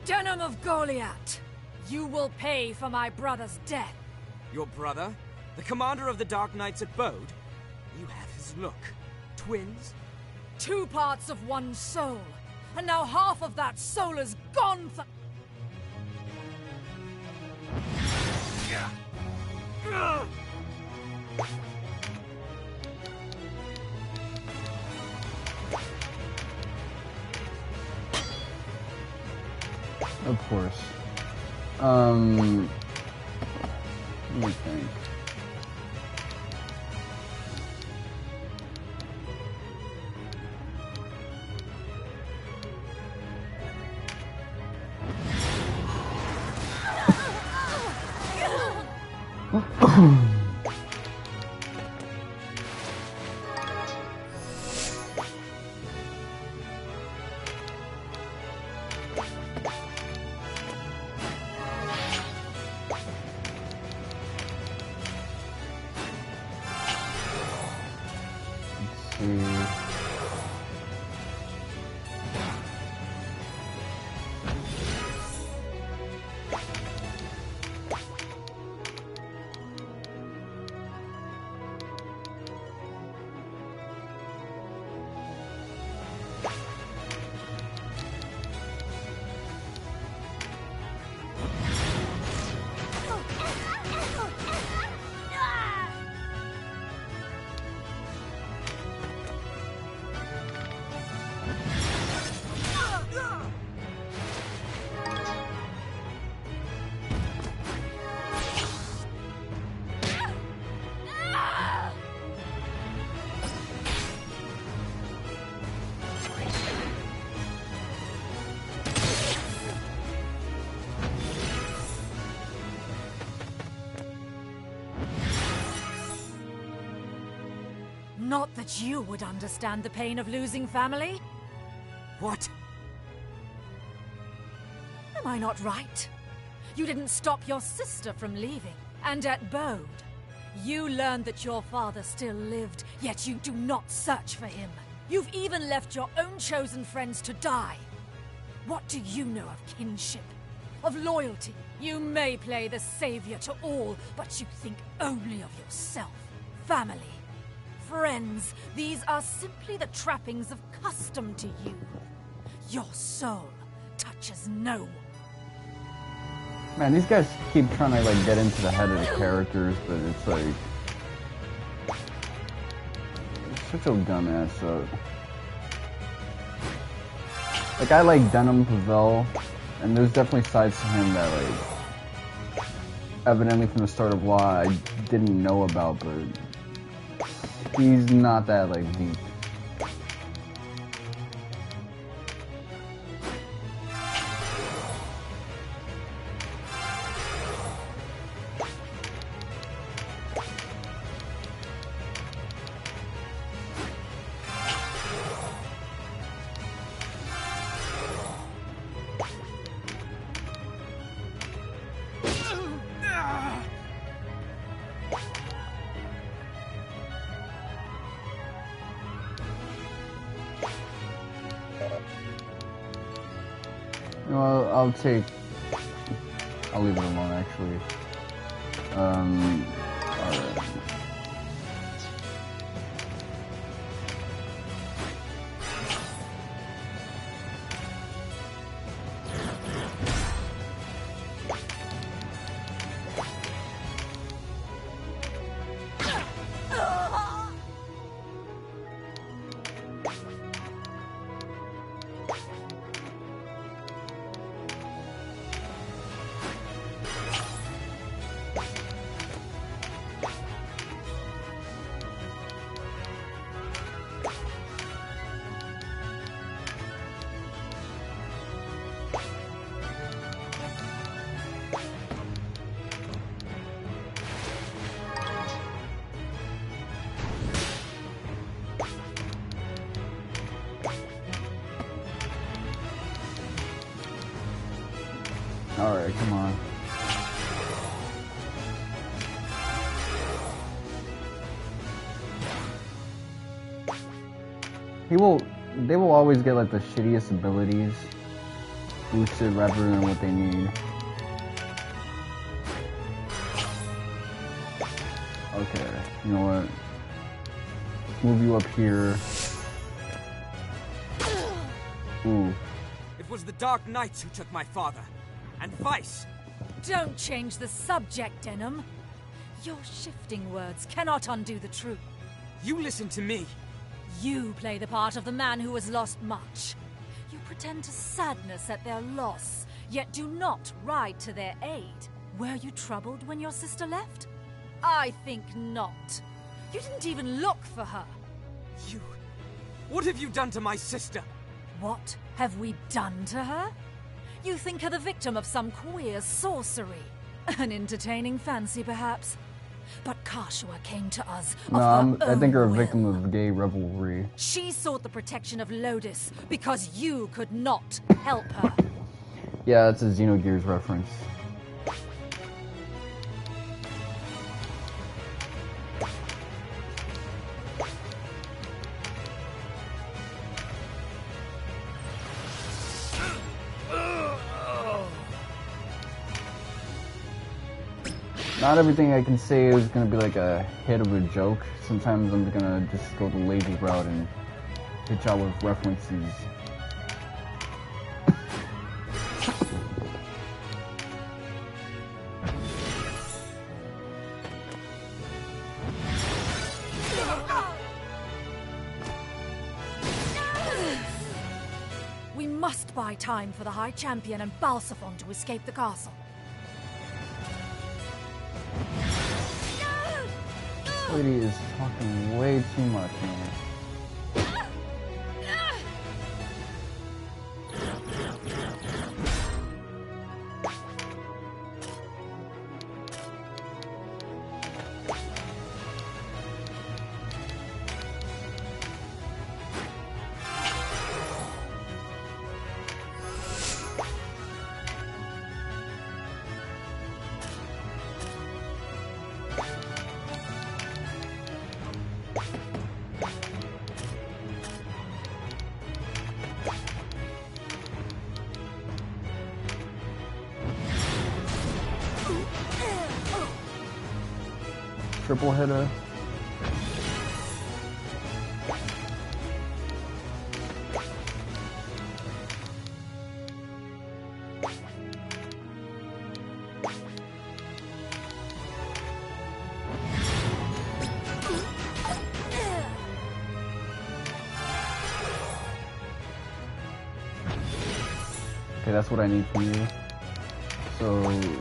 Denam of Goliath, you will pay for my brother's death. Your brother? The commander of the Dark Knights at Bode? You have his look. Twins? 2 parts of one soul, and now half of that soul is gone for... Of course. Let me think. Not that you would understand the pain of losing family. What? Am I not right? You didn't stop your sister from leaving. And at Bode, you learned that your father still lived, yet you do not search for him. You've even left your own chosen friends to die. What do you know of kinship? Of loyalty? You may play the savior to all, but you think only of yourself. family. Friends, these are simply the trappings of custom to you. Your soul touches no one. Man, these guys keep trying to like get into the head of the characters, but it's like such a dumbass. Like I like Denam Pavel, and there's definitely sides to him that like evidently from the start of Law I didn't know about, but he's not that like deep. You know, I'll leave it alone actually. Alright. Alright, come on. They will always get like the shittiest abilities boosted rather than what they need. Okay, you know what? Move you up here. Ooh. It was the Dark Knights who took my father. And Vyce! Don't change the subject, Denam. Your shifting words cannot undo the truth. You listen to me. You play the part of the man who has lost much. You pretend to sadness at their loss, yet do not ride to their aid. Were you troubled when your sister left? I think not. You didn't even look for her. You... What have you done to my sister? What have we done to her? You think her the victim of some queer sorcery. An entertaining fancy, perhaps. But Catiua came to us of her I think you're a own victim will. of gay revelry. She sought the protection of Lodis because you could not help her. Yeah, that's a Xenogears reference. Not everything I can say is gonna be like a hit of a joke. Sometimes I'm gonna just go the lazy route and hit y'all with references. We must buy time for the High Champion and Balsaphon to escape the castle. Lady is talking way too much, man. Triple hitter. Okay, that's what I need from you. So...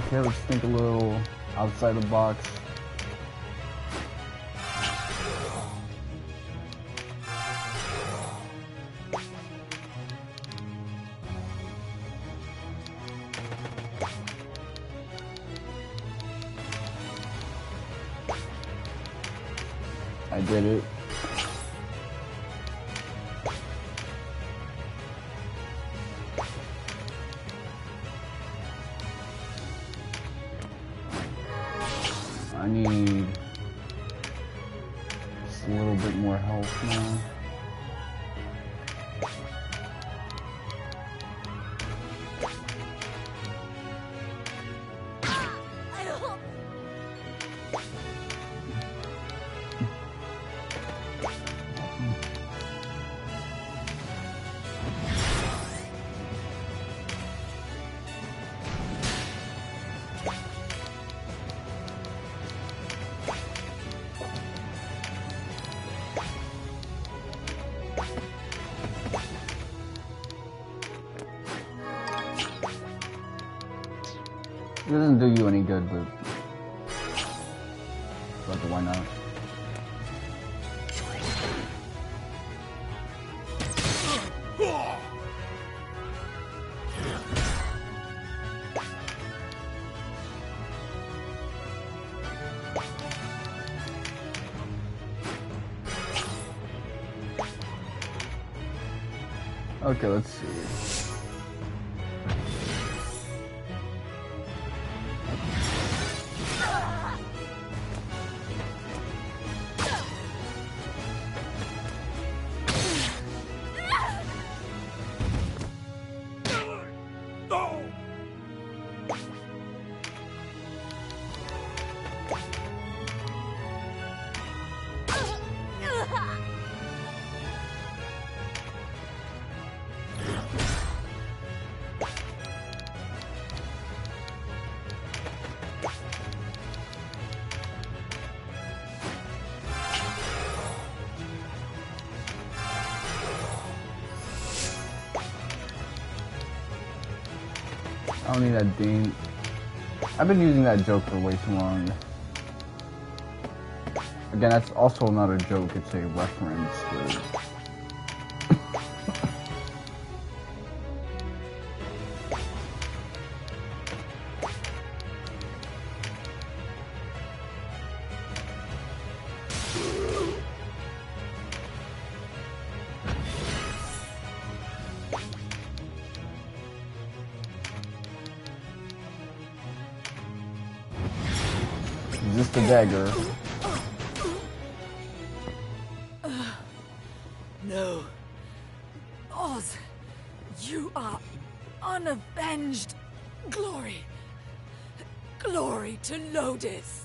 Okay, let's think a little outside the box. I did it. I need just a little bit more health now. It doesn't do you any good, but why not? Okay, let's see. I don't need that Dean. I've been using that joke for way too long. Again, that's also not a joke, it's a reference. Is this the dagger? No. Oz, you are unavenged. Glory. Glory to Lodis.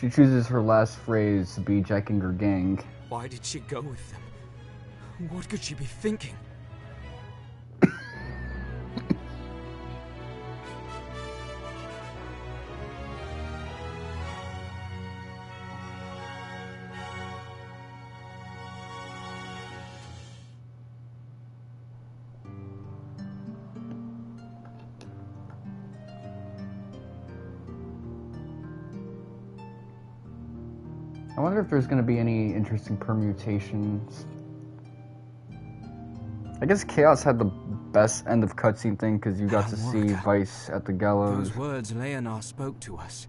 She chooses her last phrase to be jacking her gang. Why did she go with them? What could she be thinking? I wonder if there's going to be any interesting permutations. I guess Chaos had the best end of cutscene thing because you got to see Vyce at the gallows. Those words Leonar spoke to us.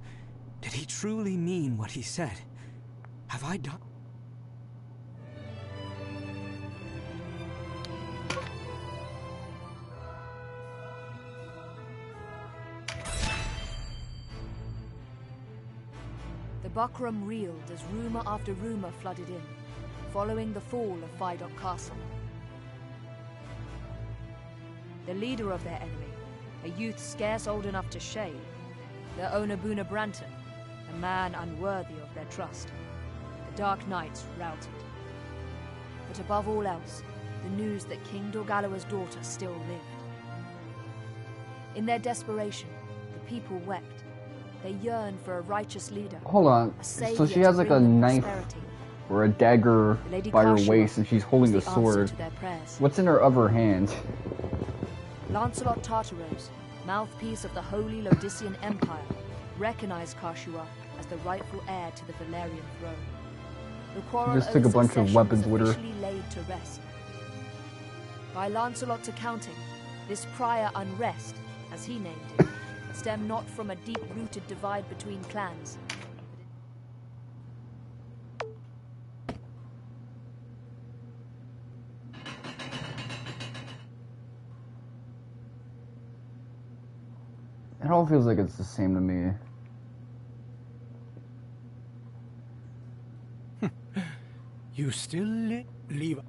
Did he truly mean what he said? Have I done? The Buckram reeled as rumour after rumour flooded in, following the fall of Vidocq Castle. The leader of their enemy, a youth scarce old enough to shave, their owner Buna Branton, a man unworthy of their trust, the Dark Knights routed. But above all else, the news that King Dorgalawa's daughter still lived. In their desperation, the people wept. They yearned for a righteous leader. Hold on. So she has like a knife or a dagger by her waist, and she's holding a sword. What's in her other hand? Lancelot Tartaros, mouthpiece of the Holy Lodician Empire, recognized Catiua as the rightful heir to the Valerian throne. The quarrel Just took a bunch of weapons with her. Laid to rest. By Lancelot's accounting, this prior unrest, as he named it, stemmed not from a deep-rooted divide between clans. It all feels like it's the same to me. You still leave.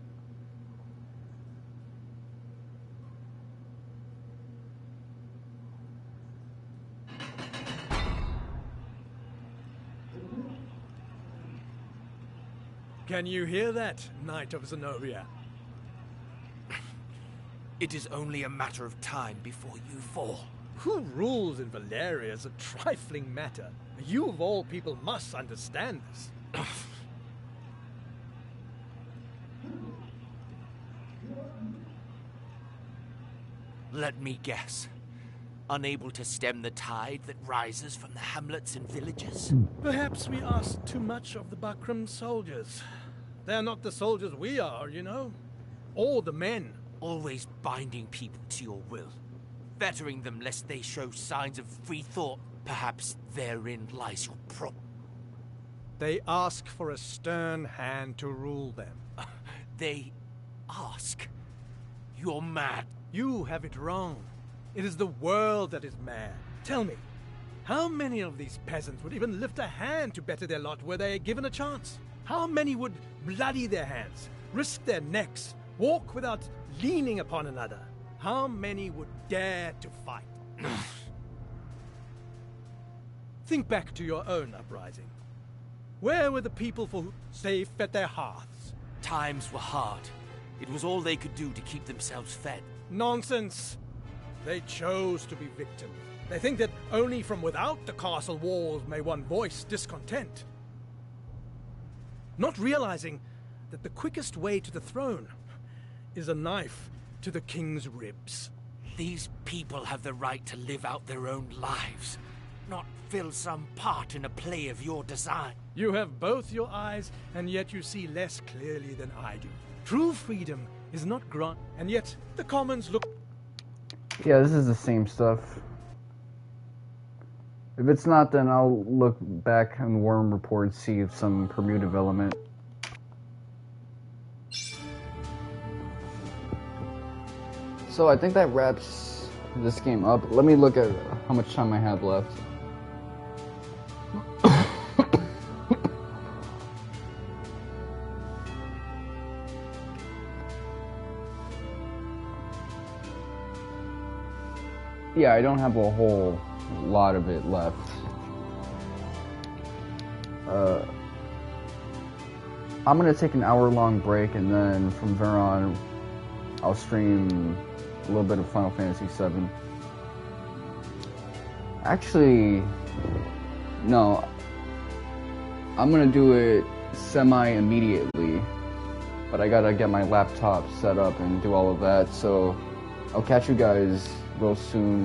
Can you hear that, Knight of Zenobia? It is only a matter of time before you fall. Who rules in Valeria is a trifling matter. You of all people must understand this. Let me guess. Unable to stem the tide that rises from the hamlets and villages? Perhaps we ask too much of the Buckram soldiers. They're not the soldiers we are, you know. Or the men. Always binding people to your will. Fettering them lest they show signs of free thought. Perhaps therein lies your problem. They ask for a stern hand to rule them. They ask? You're mad. You have it wrong. It is the world that is mad. Tell me, how many of these peasants would even lift a hand to better their lot were they given a chance? How many would bloody their hands, risk their necks, walk without leaning upon another? How many would dare to fight? Think back to your own uprising. Where were the people for whom they fed their hearths? Times were hard. It was all they could do to keep themselves fed. Nonsense! They chose to be victims. They think that only from without the castle walls may one voice discontent. Not realizing that the quickest way to the throne is a knife to the king's ribs. These people have the right to live out their own lives, not fill some part in a play of your design. You have both your eyes, and yet you see less clearly than I do. True freedom is not granted, and yet the commons look... Yeah, this is the same stuff. If it's not, then I'll look back on Worm Report, see if some Purdue development. So I think that wraps this game up. Let me look at how much time I have left. Yeah, I don't have a whole lot of it left. I'm gonna take an hour-long break, and then from there on, I'll stream a little bit of Final Fantasy VII. Actually, no. I'm gonna do it semi-immediately, but I gotta get my laptop set up and do all of that, so I'll catch you guys real soon.